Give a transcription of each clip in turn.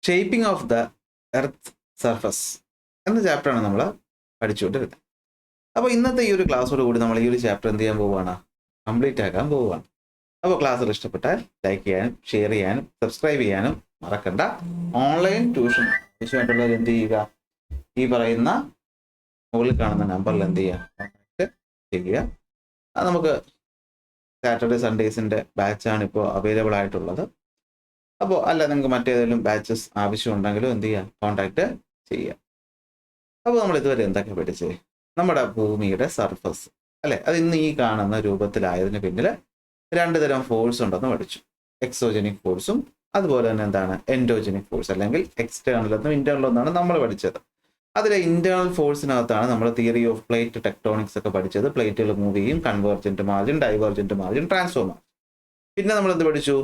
Shaping of the earth surface എന്ന ചാപ്റ്ററാണ് നമ്മൾ പഠിച്ചുകൊണ്ടിരുന്നത്. അപ്പോൾ ഇന്നത്തെ ഈ ഒരു ക്ലാസ്സോട് കൂടി നമ്മൾ ഈ ഒരു ചാപ്റ്റർ എന്ത് ചെയ്യാൻ പോവുകയാണ്, കംപ്ലീറ്റ് ആക്കാൻ പോവുകയാണ്. അപ്പോൾ ക്ലാസ്സുകൾ ഇഷ്ടപ്പെട്ടാൽ ലൈക്ക് ചെയ്യാനും ഷെയർ ചെയ്യാനും സബ്സ്ക്രൈബ് ചെയ്യാനും മറക്കണ്ട. ഓൺലൈൻ ട്യൂഷൻ ആവശ്യമായിട്ടുള്ളവർ എന്ത് ചെയ്യുക, ഈ പറയുന്ന മുകളിൽ കാണുന്ന നമ്പറിൽ എന്ത് ചെയ്യുക, കോൺടാക്ട് ചെയ്യുക. അത് നമുക്ക് സാറ്റർഡേ സൺഡേസിൻ്റെ ബാച്ചാണ് ഇപ്പോൾ അവൈലബിൾ ആയിട്ടുള്ളത്. അപ്പോൾ അല്ല നിങ്ങൾക്ക് മറ്റേതെങ്കിലും ബാച്ചസ് ആവശ്യമുണ്ടെങ്കിലും എന്ത് ചെയ്യുക, കോൺടാക്ട് ചെയ്യുക. അപ്പോൾ നമ്മൾ ഇതുവരെ എന്തൊക്കെ പഠിച്ചത്, നമ്മുടെ ഭൂമിയുടെ സർഫസ് അല്ലെ, അത് ഇന്ന് ഈ കാണുന്ന രൂപത്തിലായതിന് പിന്നിൽ രണ്ട് തരം ഫോഴ്സ് ഉണ്ടെന്ന് പഠിച്ചു. എക്സോജനിക് ഫോഴ്സും അതുപോലെ തന്നെ എന്താണ് എൻഡോജനിക് ഫോഴ്സ്, അല്ലെങ്കിൽ എക്സ്റ്റേണൽ എന്നും ഇന്റേണൽ എന്നാണ് നമ്മൾ പഠിച്ചത്. അതിലെ ഇന്റേണൽ ഫോഴ്സിനകത്താണ് നമ്മൾ തിയറി ഓഫ് പ്ലേറ്റ് ടെക്ടോണിക്സ് ഒക്കെ പഠിച്ചത്. പ്ലേറ്റുകൾ മൂവ് ചെയ്യും, convergent margin, divergent margin, transfer margin. പിന്നെ നമ്മൾ എന്ത് പഠിച്ചു,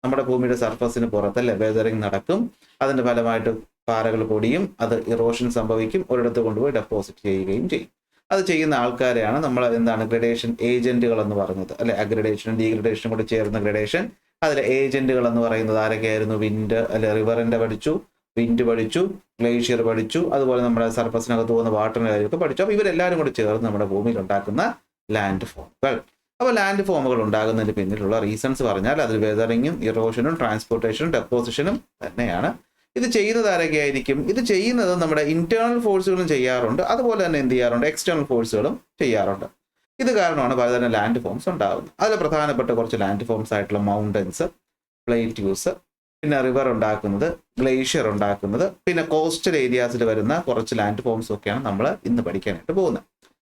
നമ്മുടെ ഭൂമിയുടെ സർഫസിന് പുറത്തല്ലേ വെതറിങ് നടക്കും, അതിന്റെ ഫലമായിട്ട് പാറകൾ പൊടിയും, അത് ഇറോഷൻ സംഭവിക്കും, ഒരിടത്ത് കൊണ്ടുപോയി ഡെപ്പോസിറ്റ് ചെയ്യുകയും ചെയ്യും. അത് ചെയ്യുന്ന ആൾക്കാരെയാണ് നമ്മൾ എന്താണ് ഗ്രഡേഷൻ ഏജന്റുകൾ എന്ന് പറഞ്ഞത് അല്ലെ. അഗ്രഡേഷനും ഡീഗ്രഡേഷനും കൂടി ചേർന്ന ഗ്രഡേഷൻ. അതിലെ ഏജന്റുകൾ എന്ന് പറയുന്നത് ആരൊക്കെയായിരുന്നു, വിൻഡ് അല്ലെ, റിവറിന്റെ പഠിച്ചു, വിൻഡ് പഠിച്ചു, ഗ്ലേഷ്യർ പഠിച്ചു, അതുപോലെ നമ്മുടെ സർഫസിനകത്ത് പോകുന്ന വാട്ടറിന്റെ കാര്യമൊക്കെ പഠിച്ചു. അപ്പോൾ ഇവരെല്ലാവരും കൂടി ചേർന്ന് നമ്മുടെ ഭൂമിയിൽ ഉണ്ടാക്കുന്ന ലാൻഡ് ഫോമുകൾ. അപ്പോൾ ലാൻഡ് ഫോമുകൾ ഉണ്ടാകുന്നതിന് പിന്നിലുള്ള റീസൺസ് പറഞ്ഞാൽ അതിൽ വെതറിങ്ങും ഇറോഷനും ട്രാൻസ്പോർട്ടേഷനും ഡെപ്പോസിഷനും തന്നെയാണ്. ഇത് ചെയ്യുന്നത് ആരൊക്കെയായിരിക്കും, ഇത് ചെയ്യുന്നത് നമ്മുടെ ഇന്റേണൽ ഫോഴ്സുകളും ചെയ്യാറുണ്ട്, അതുപോലെ തന്നെ എന്ത് ചെയ്യാറുണ്ട്, എക്സ്റ്റേണൽ ഫോഴ്സുകളും ചെയ്യാറുണ്ട്. ഇത് കാരണമാണ് പലതരം ലാൻഡ് ഫോംസ് ഉണ്ടാകുന്നത്. അതിൽ പ്രധാനപ്പെട്ട കുറച്ച് ലാൻഡ് ഫോംസ് ആയിട്ടുള്ള മൗണ്ടൻസ്, പ്ലേറ്റ്യൂസ്, പിന്നെ റിവർ ഉണ്ടാക്കുന്നത്, ഗ്ലേഷ്യർ ഉണ്ടാക്കുന്നത്, പിന്നെ കോസ്റ്റൽ ഏരിയാസിൽ വരുന്ന കുറച്ച് ലാൻഡ് ഫോംസും ഒക്കെയാണ് നമ്മൾ ഇന്ന് പഠിക്കാനായിട്ട് പോകുന്നത്.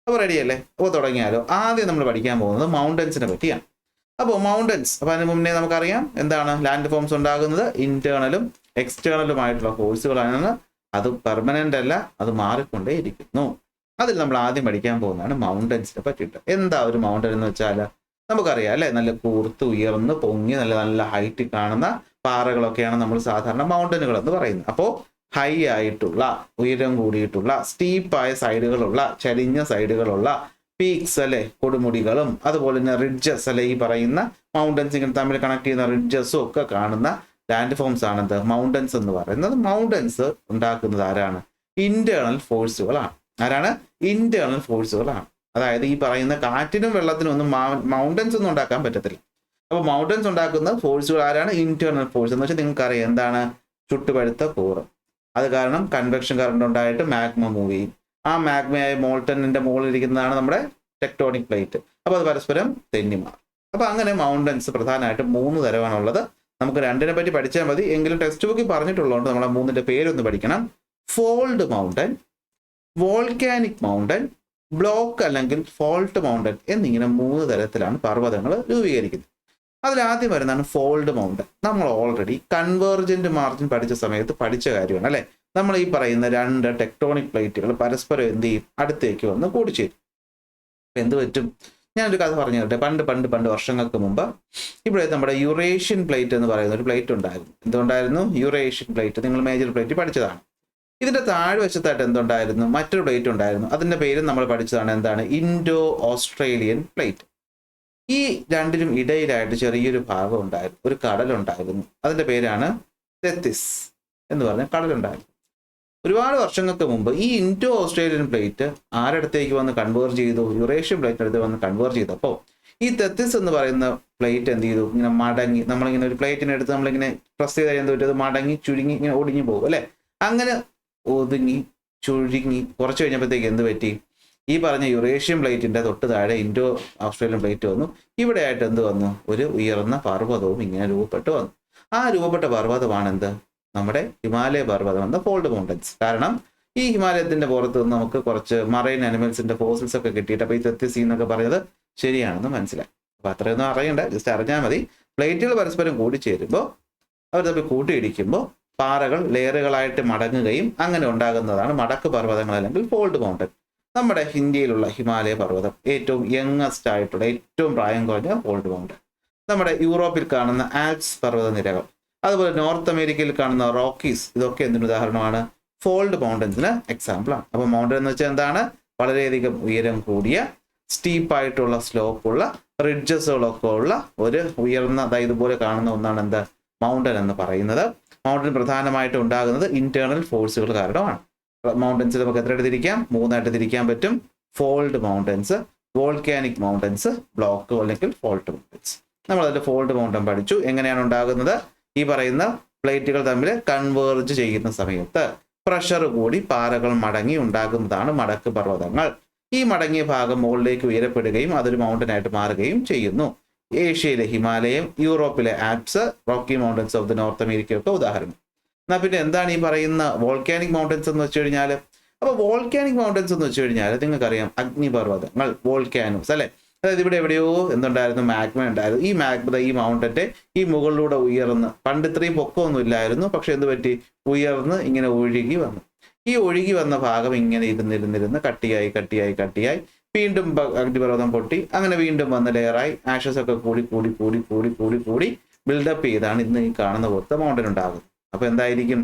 അപ്പോൾ റെഡിയല്ലേ? അപ്പോൾ തുടങ്ങിയാലോ. ആദ്യം നമ്മൾ പഠിക്കാൻ പോകുന്നത് മൗണ്ടൻസിനെ പറ്റിയാണ്. അപ്പോൾ മൗണ്ടൻസ്, അപ്പോൾ അതിന് മുന്നേ നമുക്കറിയാം എന്താണ് ലാൻഡ് ഫോംസ് ഉണ്ടാകുന്നത്, ഇന്റേണലും എക്സ്റ്റേണലുമായിട്ടുള്ള ഫോഴ്സുകളാണ്. അത് പെർമനന്റ് അല്ല, അത് മാറിക്കൊണ്ടേ ഇരിക്കുന്നു. അതിൽ നമ്മൾ ആദ്യം പഠിക്കാൻ പോകുന്നതാണ് മൗണ്ടൻസിനെ പറ്റിയിട്ട്. എന്താ ഒരു മൗണ്ടൻ എന്ന് വെച്ചാൽ നമുക്കറിയാം അല്ലെ, നല്ല കൂർത്ത് ഉയർന്ന് പൊങ്ങി നല്ല നല്ല ഹൈറ്റ് കാണുന്ന പാറകളൊക്കെയാണ് നമ്മൾ സാധാരണ മൗണ്ടനുകൾ എന്ന് പറയുന്നത്. അപ്പോൾ ഹൈ ആയിട്ടുള്ള, ഉയരം കൂടിയിട്ടുള്ള, സ്റ്റീപ്പായ സൈഡുകളുള്ള, ചരിഞ്ഞ സൈഡുകളുള്ള പീക്സ് അല്ലെ, കൊടുമുടികളും അതുപോലെ തന്നെ റിഡ്ജസ് അല്ലെ, ഈ പറയുന്ന മൗണ്ടൻസ് ഇങ്ങനെ തമ്മിൽ കണക്ട് ചെയ്യുന്ന റിഡ്ജസും ഒക്കെ കാണുന്ന ലാൻഡ് ഫോംസ് ആണ് എന്ത്, മൗണ്ടൻസ് എന്ന് പറയുന്നത്. മൗണ്ടൻസ് ഉണ്ടാക്കുന്നത് ആരാണ്, ഇന്റേണൽ ഫോഴ്സുകളാണ്. ആരാണ്, ഇന്റേണൽ ഫോഴ്സുകളാണ്. അതായത് ഈ പറയുന്ന കാറ്റിനും വെള്ളത്തിനും ഒന്നും മൗണ്ടൻസ് ഒന്നും ഉണ്ടാക്കാൻ പറ്റത്തില്ല. അപ്പോൾ മൗണ്ടൻസ് ഉണ്ടാക്കുന്ന ഫോഴ്സുകൾ ആരാണ്, ഇന്റേണൽ ഫോഴ്സ് എന്ന് വെച്ചാൽ നിങ്ങൾക്കറിയാം എന്താണ്, ചുട്ടുപഴുത്ത കോറ്. അത് കാരണം കൺവെക്ഷൻ കറണ്ട് ഉണ്ടായിട്ട് മാഗ്മ മൂവ് ചെയ്യും. ആ മാഗ്മയായ മോൾട്ടനിന്റെ മുകളിൽ ഇരിക്കുന്നതാണ് നമ്മുടെ ടെക്ടോണിക് പ്ലേറ്റ്. അപ്പോൾ അത് പരസ്പരം തെന്നിമാറും. അപ്പോൾ അങ്ങനെ മൗണ്ടൻസ് പ്രധാനമായിട്ടും 3 തരമാണുള്ളത്. നമുക്ക് രണ്ടിനെ പറ്റി പഠിച്ചാൽ മതി, എങ്കിലും ടെക്സ്റ്റ് ബുക്കിൽ പറഞ്ഞിട്ടുള്ളതുകൊണ്ട് നമ്മൾ 3ന്റെ പേരൊന്ന് പഠിക്കണം. Fold mountain, volcanic mountain, block അല്ലെങ്കിൽ ഫോൾട്ട് മൗണ്ടൻ എന്നിങ്ങനെ 3 തരത്തിലാണ് പർവ്വതങ്ങൾ രൂപീകരിക്കുന്നത്. അതിലാദ്യം വരുന്നതാണ് ഫോൾഡ് മൗണ്ടൻ. നമ്മൾ ഓൾറെഡി കൺവേർജന്റ് മാർജിൻ പഠിച്ച സമയത്ത് പഠിച്ച കാര്യമാണ് അല്ലെ. നമ്മൾ ഈ പറയുന്ന 2 ടെക്ടോണിക് പ്ലേറ്റുകൾ പരസ്പരം എന്ത് ചെയ്യും, അടുത്തേക്ക് വന്ന് കൂടിച്ചേരും. എന്ത് പറ്റും, ഞാനൊരു കഥ പറഞ്ഞു തരട്ടെ. പണ്ട് വർഷങ്ങൾക്ക് മുമ്പ് ഇവിടെ നമ്മുടെ യുറേഷ്യൻ പ്ലേറ്റ് എന്ന് പറയുന്ന ഒരു പ്ലേറ്റ് ഉണ്ടായിരുന്നു. എന്തുകൊണ്ടായിരുന്നു, യുറേഷ്യൻ പ്ലേറ്റ് നിങ്ങൾ മേജർ പ്ലേറ്റ് പഠിച്ചതാണ്. ഇതിന്റെ താഴ്വശത്തായിട്ട് എന്തുണ്ടായിരുന്നു, മറ്റൊരു പ്ലേറ്റ് ഉണ്ടായിരുന്നു. അതിന്റെ പേര് നമ്മൾ പഠിച്ചതാണ് എന്താണ്, ഇൻഡോ ഓസ്ട്രേലിയൻ പ്ലേറ്റ്. ഈ രണ്ടിനും ഇടയിലായിട്ട് ചെറിയൊരു ഭാഗം ഉണ്ടായിരുന്നു, ഒരു കടലുണ്ടായിരുന്നു. അതിന്റെ പേരാണ് തെത്തിസ് എന്ന് പറഞ്ഞ കടലുണ്ടായിരുന്നു. ഒരുപാട് വർഷങ്ങൾക്ക് മുമ്പ് ഈ ഇൻഡോ ഓസ്ട്രേലിയൻ പ്ലേറ്റ് ആരടുത്തേക്ക് വന്ന് കൺവേർജ് ചെയ്തു, യുറേഷ്യൻ പ്ലേറ്റ് അടുത്ത് വന്ന് കൺവേർജ് ചെയ്തപ്പോൾ ഈ തെത്തിസ് എന്ന് പറയുന്ന പ്ലേറ്റ് എന്ത് ചെയ്തു, ഇങ്ങനെ മടങ്ങി. നമ്മളിങ്ങനെ ഒരു പ്ലേറ്റിനെ എടുത്ത് നമ്മളിങ്ങനെ പ്രസ് ചെയ്ത് കഴിയാൻ പറ്റും, അത് മടങ്ങി ചുരുങ്ങി ഇങ്ങനെ ഒടിഞ്ഞു പോകും അല്ലെ. അങ്ങനെ ഒതുങ്ങി ചുരുങ്ങി കുറച്ച് കഴിഞ്ഞപ്പോഴത്തേക്ക് എന്ത് പറ്റി, ഈ പറഞ്ഞ യുറേഷ്യൻ പ്ലേറ്റിന്റെ തൊട്ട് താഴെ ഇൻഡോ ഓസ്ട്രേലിയൻ പ്ലേറ്റ് വന്നു. ഇവിടെ ആയിട്ട് എന്ത് വന്നു, ഒരു ഉയർന്ന പർവ്വതവും ഇങ്ങനെ രൂപപ്പെട്ട് വന്നു. ആ രൂപപ്പെട്ട പർവ്വതമാണ് എന്ത്, നമ്മുടെ ഹിമാലയ പർവ്വതം എന്ന ഫോൾഡ് മൗണ്ടൻസ്. കാരണം ഈ ഹിമാലയത്തിന്റെ പുറത്ത് നിന്ന് നമുക്ക് കുറച്ച് മറൈൻ അനിമൽസിന്റെ ഫോസിൽസ് ഒക്കെ കിട്ടിയിട്ട് അപ്പോൾ ഈ തെത്തിസി എന്നൊക്കെ പറഞ്ഞത് ശരിയാണെന്ന് മനസ്സിലായി. അപ്പൊ അത്രയൊന്നും അറിയണ്ട, ജസ്റ്റ് അറിഞ്ഞാൽ മതി. പ്ലേറ്റുകൾ പരസ്പരം കൂടിച്ചേരുമ്പോൾ അവർ തമ്മിൽ കൂട്ടിയിടിക്കുമ്പോൾ പാറകൾ ലെയറുകളായിട്ട് മടങ്ങുകയും അങ്ങനെ ഉണ്ടാകുന്നതാണ് മടക്ക് പർവ്വതങ്ങൾ അല്ലെങ്കിൽ ഫോൾഡ് മൗണ്ടൻ. നമ്മുടെ ഇന്ത്യയിലുള്ള ഹിമാലയ പർവ്വതം ഏറ്റവും യങ്ങസ്റ്റ് ആയിട്ടുള്ള, ഏറ്റവും പ്രായം കുറഞ്ഞ ഫോൾഡ് മൗണ്ടൻ. നമ്മുടെ യൂറോപ്പിൽ കാണുന്ന ആൽപ്സ് പർവ്വത നിരകൾ, അതുപോലെ നോർത്ത് അമേരിക്കയിൽ കാണുന്ന റോക്കീസ്, ഇതൊക്കെ എന്തിനു ഉദാഹരണമാണ്, ഫോൾഡ് മൗണ്ടൻസിന് എക്സാമ്പിളാണ്. അപ്പോൾ മൗണ്ടൻ എന്ന് വെച്ചാൽ എന്താണ്, വളരെയധികം ഉയരം കൂടിയ, സ്റ്റീപ്പായിട്ടുള്ള, സ്ലോപ്പുള്ള, റിഡ്ജസുകളൊക്കെ ഉള്ള ഒരു ഉയർന്ന ഇതുപോലെ കാണുന്ന ഒന്നാണ് എന്ത്, മൗണ്ടൻ എന്ന് പറയുന്നത്. മൗണ്ടൻ പ്രധാനമായിട്ട് ഉണ്ടാകുന്നത് ഇന്റേണൽ ഫോഴ്സുകൾ കാരണമാണ്. മൗണ്ടൻസ് നമുക്ക് എത്രയായിട്ട് തിരിക്കാം? 3 ആയിട്ട് തിരിക്കാൻ പറ്റും. Fold mountains, volcanic mountains, block അല്ലെങ്കിൽ ഫോൾട്ട് മൗണ്ടൻസ്. നമ്മൾ അതിന്റെ ഫോൾഡ് മൗണ്ടൻ പഠിച്ചു. എങ്ങനെയാണ് ഉണ്ടാകുന്നത്? ഈ പറയുന്ന പ്ലേറ്റുകൾ തമ്മിൽ കൺവേർജ് ചെയ്യുന്ന സമയത്ത് പ്രഷർ കൂടി പാറകൾ മടങ്ങി ഉണ്ടാകുന്നതാണ് മടക്ക് പർവ്വതങ്ങൾ. ഈ മടങ്ങിയ ഭാഗം മുകളിലേക്ക് ഉയരപ്പെടുകയും അതൊരു മൗണ്ടനായിട്ട് മാറുകയും ചെയ്യുന്നു. ഏഷ്യയിലെ ഹിമാലയം, യൂറോപ്പിലെ Alps, Rocky Mountains of the North അമേരിക്കയൊക്കെ ഉദാഹരണം. എന്നാൽ പിന്നെ എന്താണ് ഈ പറയുന്ന വോൾക്കാനിക് മൗണ്ടൻസ് എന്ന് വെച്ച് കഴിഞ്ഞാൽ? അപ്പോൾ വോൾക്കാനിക് മൗണ്ടൻസ് എന്ന് വെച്ച് കഴിഞ്ഞാൽ നിങ്ങൾക്കറിയാം, അഗ്നിപർവ്വതങ്ങൾ, വോൾക്കാനോസ് അല്ലെ. അതായത് ഇവിടെ എവിടെയോ എന്തുണ്ടായിരുന്നു? മാഗ്മ ഉണ്ടായിരുന്നു. ഈ മാഗ്മ ഈ മൗണ്ടന്റെ ഈ മുകളിലൂടെ ഉയർന്ന്, പണ്ട് ഇത്രയും പൊക്കമൊന്നും ഇല്ലായിരുന്നു, പക്ഷെ എന്ത് പറ്റി? ഉയർന്ന് ഇങ്ങനെ ഒഴുകി വന്നു. ഈ ഒഴുകി വന്ന ഭാഗം ഇങ്ങനെ ഇരുന്നിരുന്നിരുന്ന് കട്ടിയായി കട്ടിയായി കട്ടിയായി വീണ്ടും അഗ്നിപർവ്വതം പൊട്ടി, അങ്ങനെ വീണ്ടും വന്ന ലെയറായി ആഷസ് ഒക്കെ കൂടി കൂടി കൂടി കൂടി കൂടി കൂടി ബിൽഡപ്പ് ചെയ്താണ് ഇന്ന് ഈ കാണുന്ന പോലത്തെ മൗണ്ടൻ ഉണ്ടാകുന്നത്. അപ്പൊ എന്തായിരിക്കും?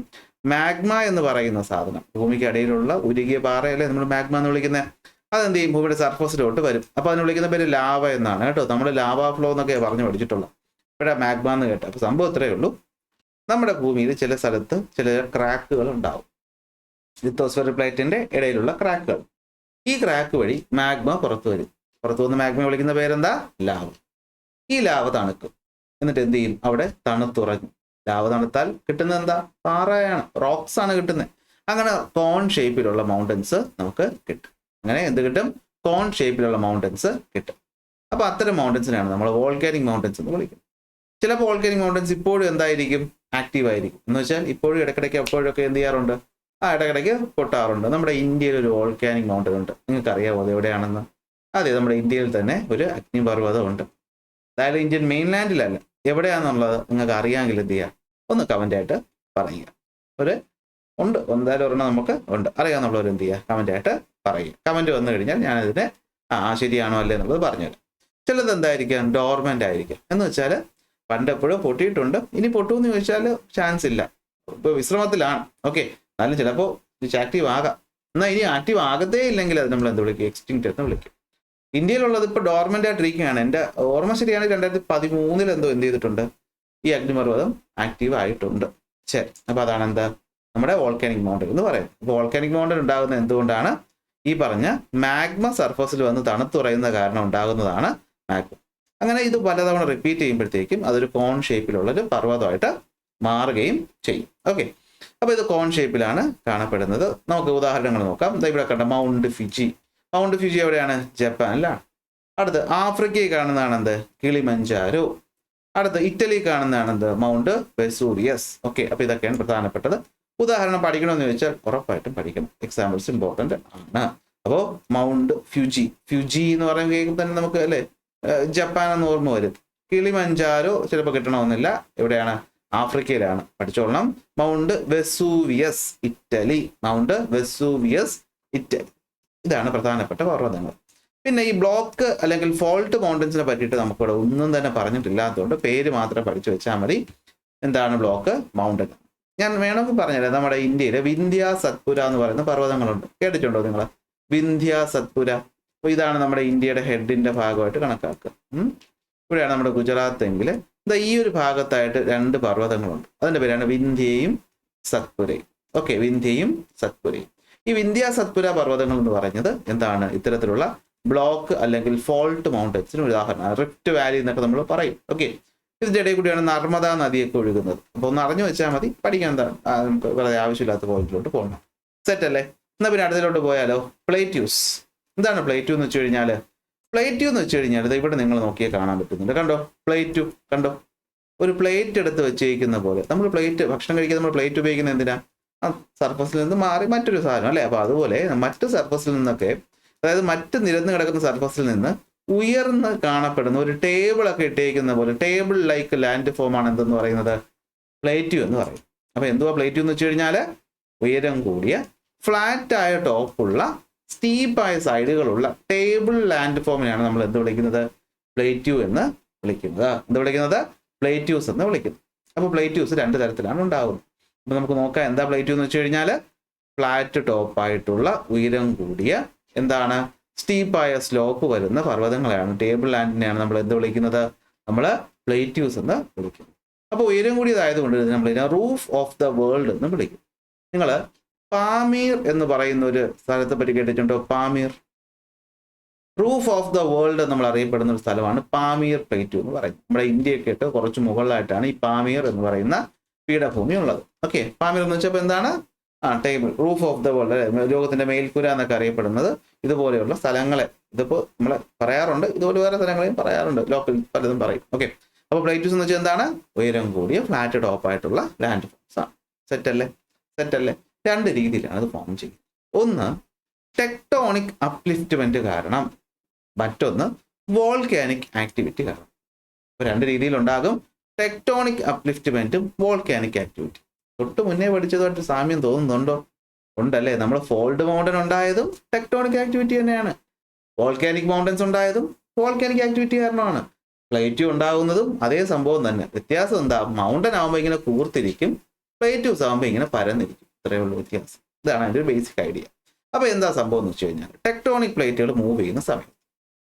മാഗ്മ എന്ന് പറയുന്ന സാധനം, ഭൂമിക്ക് അടിയിലുള്ള ഉരുകിയ പാറയല്ലേ നമ്മൾ മാഗ്മ എന്ന് വിളിക്കുന്നത്. അതെന്ത് ചെയ്യും? ഭൂമിയുടെ സർഫസിലോട്ട് വരും. അപ്പൊ അതിന് വിളിക്കുന്ന പേര് ലാവ എന്നാണ് കേട്ടോ. നമ്മൾ ലാവ ഫ്ലോ എന്നൊക്കെ പറഞ്ഞു പഠിച്ചിട്ടുള്ളത്. ഇവിടെ മാഗ്മ എന്ന് കേട്ടോ. അപ്പൊ സംഭവം ഇത്രയേ ഉള്ളൂ. നമ്മുടെ ഭൂമിയിൽ ചില സ്ഥലത്ത് ചില ക്രാക്കുകൾ ഉണ്ടാവും. ലിത്തോസ്ഫിയർ പ്ലേറ്റിന്റെ ഇടയിലുള്ള ക്രാക്കുകൾ. ഈ ക്രാക്ക് വഴി മാഗ്മ പുറത്തു വരും. പുറത്തു വന്ന് മാഗ്മ വിളിക്കുന്ന പേരെന്താ? ലാവ. ഈ ലാവ തണുക്കും. എന്നിട്ട് എന്ത് ചെയ്യും? അവിടെ തണുത്തുറങ്ങും. ലാവ തണുത്താൽ കിട്ടുന്നത് എന്താ? പാറയാണ്, റോക്സ് ആണ് കിട്ടുന്നത്. അങ്ങനെ കോൺ ഷേപ്പിലുള്ള മൗണ്ടൻസ് നമുക്ക് കിട്ടും. അങ്ങനെ എന്ത് കിട്ടും? കോൺ ഷേപ്പിലുള്ള മൗണ്ടൻസ് കിട്ടും. അപ്പൊ അത്തരം മൗണ്ടൻസിനാണ് നമ്മൾ വോൾക്കാനിക് മൗണ്ടൻസ് എന്ന് വിളിക്കുന്നത്. ചിലപ്പോൾ വോൾക്കാനിക് മൗണ്ടൻസ് ഇപ്പോഴും എന്തായിരിക്കും? ആക്റ്റീവ് ആയിരിക്കും. എന്ന് വെച്ചാൽ ഇപ്പോഴും ഇടയ്ക്കിടയ്ക്ക് എപ്പോഴൊക്കെ എന്ത് ചെയ്യാറുണ്ട്? ഇടയ്ക്കിടയ്ക്ക് പൊട്ടാറുണ്ട്. നമ്മുടെ ഇന്ത്യയിൽ ഒരു വോൾക്കാനിക് മൗണ്ടൻ ഉണ്ട്. നിങ്ങൾക്ക് അറിയാമോ അത് എവിടെയാണെന്ന്? അതെ, നമ്മുടെ ഇന്ത്യയിൽ തന്നെ ഒരു അഗ്നിപർവ്വതം ഉണ്ട്. അതായത് ഇന്ത്യൻ മെയിൻലാൻഡിലല്ല, എവിടെയാണെന്നുള്ളത് നിങ്ങൾക്ക് അറിയാമെങ്കിൽ എന്ത് ചെയ്യുക? ഒന്ന് കമന്റ് ആയിട്ട് പറയുക. ഉണ്ട്, എന്തായാലും ഒരെണ്ണം നമുക്ക് ഉണ്ട്, അറിയാമെന്നുള്ളവർ എന്ത് ചെയ്യുക? കമന്റ് ആയിട്ട് പറയുക. കമന്റ് വന്നു കഴിഞ്ഞാൽ ഞാനതിനെ ശരിയാണോ അല്ലേ എന്നുള്ളത് പറഞ്ഞുതരാം. ചിലത് എന്തായിരിക്കാം? ഡോർമെന്റ് ആയിരിക്കാം. എന്ന് വെച്ചാൽ പണ്ടെപ്പോഴും പൊട്ടിയിട്ടുണ്ട്, ഇനി പൊട്ടുമെന്ന് ചോദിച്ചാൽ ചാൻസ് ഇല്ല, ഇപ്പൊ വിശ്രമത്തിലാണ്. ഓക്കെ, എന്നാലും ചിലപ്പോൾ ആക്റ്റീവ് ആകാം. എന്നാൽ ഇനി ആക്റ്റീവ് ആകത്തേ ഇല്ലെങ്കിൽ അത് നമ്മൾ എന്ത് വിളിക്കും? എക്സ്റ്റിങ്ക്റ്റ് എന്ന് വിളിക്കും. ഇന്ത്യയിലുള്ളത് ഇപ്പോൾ ഡോർമെന്റ് ആയിട്ടിരിക്കുകയാണ്. എൻ്റെ ഓർമ്മ ശരിയാണെങ്കിൽ 2013 എന്തോ എന്ത് ചെയ്തിട്ടുണ്ട്? ഈ അഗ്നിപർവ്വതം ആക്റ്റീവ് ആയിട്ടുണ്ട്. ശരി, അപ്പൊ അതാണ് എന്താ? നമ്മുടെ വോൾക്കാനിക് മൗണ്ടൻ എന്ന് പറയുന്നത്. അപ്പോൾ വോൾക്കാനിക് മൗണ്ടൻ ഉണ്ടാകുന്നത് എന്തുകൊണ്ടാണ്? ഈ പറഞ്ഞ മാഗ്മ സർഫസിൽ വന്ന് തണുത്തുറയുന്ന കാരണം ഉണ്ടാകുന്നതാണ് മാഗ്മ. അങ്ങനെ ഇത് പലതവണ റിപ്പീറ്റ് ചെയ്യുമ്പോഴത്തേക്കും അതൊരു കോൺ ഷേപ്പിലുള്ളൊരു പർവ്വതമായിട്ട് മാറുകയും ചെയ്യും. ഓക്കെ, അപ്പൊ ഇത് കോൺ ഷേപ്പിലാണ് കാണപ്പെടുന്നത്. നമുക്ക് ഉദാഹരണങ്ങൾ നോക്കാം. ഇവിടെ കണ്ട മൗണ്ട് ഫിജി. മൗണ്ട് ഫിജി എവിടെയാണ്? ജപ്പാനിലാണ്. അടുത്ത് ആഫ്രിക്കയിൽ കാണുന്നതാണ് എന്ത്? കിളിമഞ്ചാരോ. അടുത്ത് ഇറ്റലി കാണുന്നതാണ് എന്ത്? Mount Vesuvius. ഓക്കെ, അപ്പൊ ഇതൊക്കെയാണ് പ്രധാനപ്പെട്ടത്. ഉദാഹരണം പഠിക്കണമെന്ന് ചോദിച്ചാൽ ഉറപ്പായിട്ടും പഠിക്കണം. എക്സാമ്പിൾസ് ഇമ്പോർട്ടൻ്റ് ആണ്. അപ്പോൾ മൗണ്ട് ഫ്യൂജി, ഫ്യൂജി എന്ന് പറയുമ്പോൾ കേൾക്കുമ്പോൾ തന്നെ നമുക്ക് അല്ലേ ജപ്പാൻ എന്ന് ഓർമ്മ വരും. കിളിമഞ്ചാരോ ചിലപ്പോൾ കിട്ടണമെന്നില്ല. എവിടെയാണ്? ആഫ്രിക്കയിലാണ്. പഠിച്ചോളണം. Mount Vesuvius, Italy. Mount Vesuvius, Italy. ഇതാണ് പ്രധാനപ്പെട്ട പർവ്വതങ്ങൾ. പിന്നെ ഈ ബ്ലോക്ക് അല്ലെങ്കിൽ ഫോൾട്ട് മൗണ്ടൻസിനെ പറ്റിയിട്ട് നമുക്കിവിടെ ഒന്നും തന്നെ പറഞ്ഞിട്ടില്ലാത്തതുകൊണ്ട് പേര് മാത്രം പഠിച്ചു വെച്ചാൽ മതി. എന്താണ് ബ്ലോക്ക് മൗണ്ടൻ? ഞാൻ വേണമെങ്കിൽ പറഞ്ഞുതരാം. നമ്മുടെ ഇന്ത്യയിലെ വിന്ധ്യ സത്പുര എന്ന് പറയുന്ന പർവ്വതങ്ങളുണ്ട്. കേട്ടിട്ടുണ്ടോ നിങ്ങൾ? വിന്ധ്യ സത്പുര. അപ്പോൾ ഇതാണ് നമ്മുടെ ഇന്ത്യയുടെ ഹെഡിന്റെ ഭാഗമായിട്ട് കണക്കാക്കുക. ഇവിടെയാണ് നമ്മുടെ ഗുജറാത്ത് എങ്കിൽ ഈ ഒരു ഭാഗത്തായിട്ട് 2 പർവ്വതങ്ങളുണ്ട്. അതിന്റെ പേരാണ് വിന്ധ്യയും സത്പുരയും. ഓക്കെ, വിന്ധ്യയും സത്പുരയും. ഈ വിന്ധ്യ സത്പുര പർവ്വതങ്ങൾ എന്ന് പറയുന്നത് എന്താണ്? ഇത്തരത്തിലുള്ള ബ്ലോക്ക് അല്ലെങ്കിൽ ഫോൾട്ട് മൗണ്ടൻസിന് ഉദാഹരണം. റിഫ്റ്റ് വാലി എന്നൊക്കെ നമ്മൾ പറയും. ഓക്കെ, ഇതിന്റെ ഇടയിൽ കൂടിയാണ് നർമ്മദ നദിയൊക്കെ ഒഴുകുന്നത്. അപ്പോൾ ഒന്ന് അറിഞ്ഞു വെച്ചാൽ മതി. പഠിക്കാൻ എന്താണ് നമുക്ക് വളരെ ആവശ്യമില്ലാത്ത പോയിന്റിലോട്ട് പോകണം. സെറ്റ് അല്ലേ? എന്നാൽ പിന്നെ അടുത്തിലോട്ട് പോയാലോ? പ്ലേറ്റ്യൂസ്. എന്താണ് പ്ലേറ്റ്യൂ എന്ന് വെച്ച് കഴിഞ്ഞാൽ? പ്ലേറ്റ്യൂ എന്ന് വെച്ച് കഴിഞ്ഞാൽ ഇവിടെ നിങ്ങൾ നോക്കിയാൽ കാണാൻ പറ്റുന്നുണ്ട്. കണ്ടോ പ്ലേറ്റ്യൂ? കണ്ടോ? ഒരു പ്ലേറ്റ് എടുത്ത് വെച്ചേക്കുന്ന പോലെ. നമ്മൾ പ്ലേറ്റ് ഭക്ഷണം കഴിക്കാൻ നമ്മൾ പ്ലേറ്റ് ഉപയോഗിക്കുന്നത് എന്തിനാ? സർഫസിൽ നിന്ന് മാറി മറ്റൊരു സാധനം അല്ലേ? അപ്പൊ അതുപോലെ മറ്റ് സർഫസിൽ നിന്നൊക്കെ, അതായത് മറ്റ് നിരന്ന് കിടക്കുന്ന സർഫസിൽ നിന്ന് ഉയർന്ന് കാണപ്പെടുന്ന ഒരു ടേബിളൊക്കെ ഇട്ടേക്കുന്ന പോലെ ടേബിൾ ലൈക്ക് ലാൻഡ് ഫോം ആണ് എന്തെന്ന് പറയുന്നത്? പ്ലേറ്റ്യൂ എന്ന് പറയും. അപ്പൊ എന്തുവാ പ്ലേറ്റ്യൂ എന്ന് വെച്ച് കഴിഞ്ഞാൽ? ഉയരം കൂടിയ ഫ്ലാറ്റ് ആയ ടോപ്പുള്ള സ്റ്റീപ്പായ സൈഡുകളുള്ള ടേബിൾ ലാൻഡ് ഫോമിനെയാണ് നമ്മൾ എന്ത് വിളിക്കുന്നത്? പ്ലേറ്റ്യൂ എന്ന് വിളിക്കുന്നത്. എന്ത് വിളിക്കുന്നത്? പ്ലേറ്റ്യൂസ് എന്ന് വിളിക്കുന്നത്. അപ്പോൾ പ്ലേറ്റ്യൂസ് 2 തരത്തിലാണ് ഉണ്ടാകുന്നത്. അപ്പൊ നമുക്ക് നോക്കാം എന്താ പ്ലേറ്റ്യൂ എന്ന് വെച്ച് കഴിഞ്ഞാൽ? ഫ്ലാറ്റ് ടോപ്പായിട്ടുള്ള ഉയരം കൂടിയ എന്താണ് സ്റ്റീപ്പായ സ്ലോപ്പ് വരുന്ന പർവ്വതങ്ങളെയാണ്, ടേബിൾ ലാൻഡിനെയാണ് നമ്മൾ എന്ത് വിളിക്കുന്നത്? നമ്മൾ പ്ലേറ്റ്യൂസ് എന്ന് വിളിക്കുന്നത്. അപ്പോൾ ഉയരം കൂടിയതായതുകൊണ്ട് നമ്മൾ ഇതിനെ റൂഫ് ഓഫ് ദ വേൾഡ് എന്ന് വിളിക്കും. നിങ്ങൾ പാമീർ എന്ന് പറയുന്ന ഒരു സ്ഥലത്തെ പറ്റി കേട്ടിട്ടുണ്ടോ? Pamir, roof of the world നമ്മൾ അറിയപ്പെടുന്ന ഒരു സ്ഥലമാണ് പാമീർ പ്ലേറ്റു എന്ന് പറയുന്നത്. നമ്മുടെ ഇന്ത്യയൊക്കെ ഇട്ട് കുറച്ച് മുകളിലായിട്ടാണ് ഈ പാമീർ എന്ന് പറയുന്ന പീഠഭൂമി ഉള്ളത്. ഓക്കെ, പാമീർ എന്ന് വെച്ചപ്പോൾ എന്താണ്? Table, roof of the world, ലോകത്തിന്റെ മേൽക്കൂര എന്നൊക്കെ അറിയപ്പെടുന്നത് ഇതുപോലെയുള്ള സ്ഥലങ്ങളെ, ഇതിപ്പോൾ നമ്മൾ പറയാറുണ്ട്, ഇതുപോലെ വേറെ സ്ഥലങ്ങളെയും പറയാറുണ്ട്, ലോക്കൽ പലതും പറയും. ഓക്കെ, അപ്പോൾ പ്ലേറ്റ്യൂസ് എന്ന് വെച്ചാൽ എന്താണ്? ഉയരം കൂടിയ ഫ്ലാറ്റ് ടോപ്പ് ആയിട്ടുള്ള ലാൻഡ് ഫോംസ് ആണ്. സെറ്റല്ലേ? രണ്ട് രീതിയിലാണ് അത് ഫോം ചെയ്യുന്നത്. ഒന്ന് ടെക്ടോണിക് അപ്ലിഫ്റ്റ്മെന്റ് കാരണം, മറ്റൊന്ന് വോൾക്കാനിക് ആക്ടിവിറ്റി കാരണം. അപ്പോൾ രണ്ട് രീതിയിലുണ്ടാകും, ടെക്ടോണിക് അപ്ലിഫ്റ്റ്മെന്റും വോൾക്കാനിക് ആക്ടിവിറ്റി. തൊട്ട് മുന്നേ പഠിച്ചതുമായിട്ട് സാമ്യം തോന്നുന്നുണ്ടോ? ഉണ്ടല്ലേ. നമ്മൾ ഫോൾഡ് മൗണ്ടൻ ഉണ്ടായതും ടെക്ടോണിക് ആക്ടിവിറ്റി തന്നെയാണ്. വോൾക്കാനിക് മൗണ്ടൻസ് ഉണ്ടായതും വോൾക്കാനിക് ആക്ടിവിറ്റി കാരണമാണ്. പ്ലേറ്റ്യൂ ഉണ്ടാകുന്നതും അതേ സംഭവം തന്നെ. വ്യത്യാസം എന്താ? മൗണ്ടൻ ആകുമ്പോൾ ഇങ്ങനെ കൂർത്തിരിക്കും, പ്ലേറ്റ്യൂസ് ആകുമ്പോൾ ഇങ്ങനെ പരന്നിരിക്കും. ഇത്രയേ ഉള്ളൂ വ്യത്യാസം. ഇതാണ് അതിൻ്റെ ഒരു ബേസിക് ഐഡിയ. അപ്പോൾ എന്താ സംഭവം എന്ന് വെച്ച് കഴിഞ്ഞാൽ, ടെക്ടോണിക് പ്ലേറ്റുകൾ മൂവ് ചെയ്യുന്ന സമയത്ത്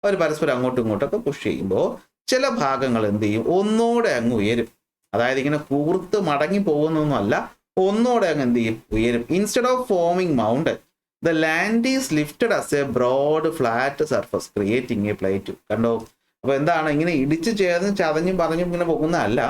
അവർ പരസ്പരം അങ്ങോട്ടും ഇങ്ങോട്ടൊക്കെ പുഷ് ചെയ്യുമ്പോൾ ചില ഭാഗങ്ങൾ എന്ത് ചെയ്യും? ഒന്നോടെ അങ്ങ് ഉയരും. അതായത് ഇങ്ങനെ കൂർത്ത് മടങ്ങി പോകുന്നൊന്നുമല്ല, ഒന്നോടെ അങ്ങ് എന്ത് ചെയ്യും? ഉയരും. Instead of forming mountain, the land is lifted as a broad flat surface creating a plate. കണ്ടോ? അപ്പോൾ എന്താണ്? ഇങ്ങനെ ഇടിച്ച് ചേർന്ന് ചതഞ്ഞും പറഞ്ഞും ഇങ്ങനെ പോകുന്നതല്ല.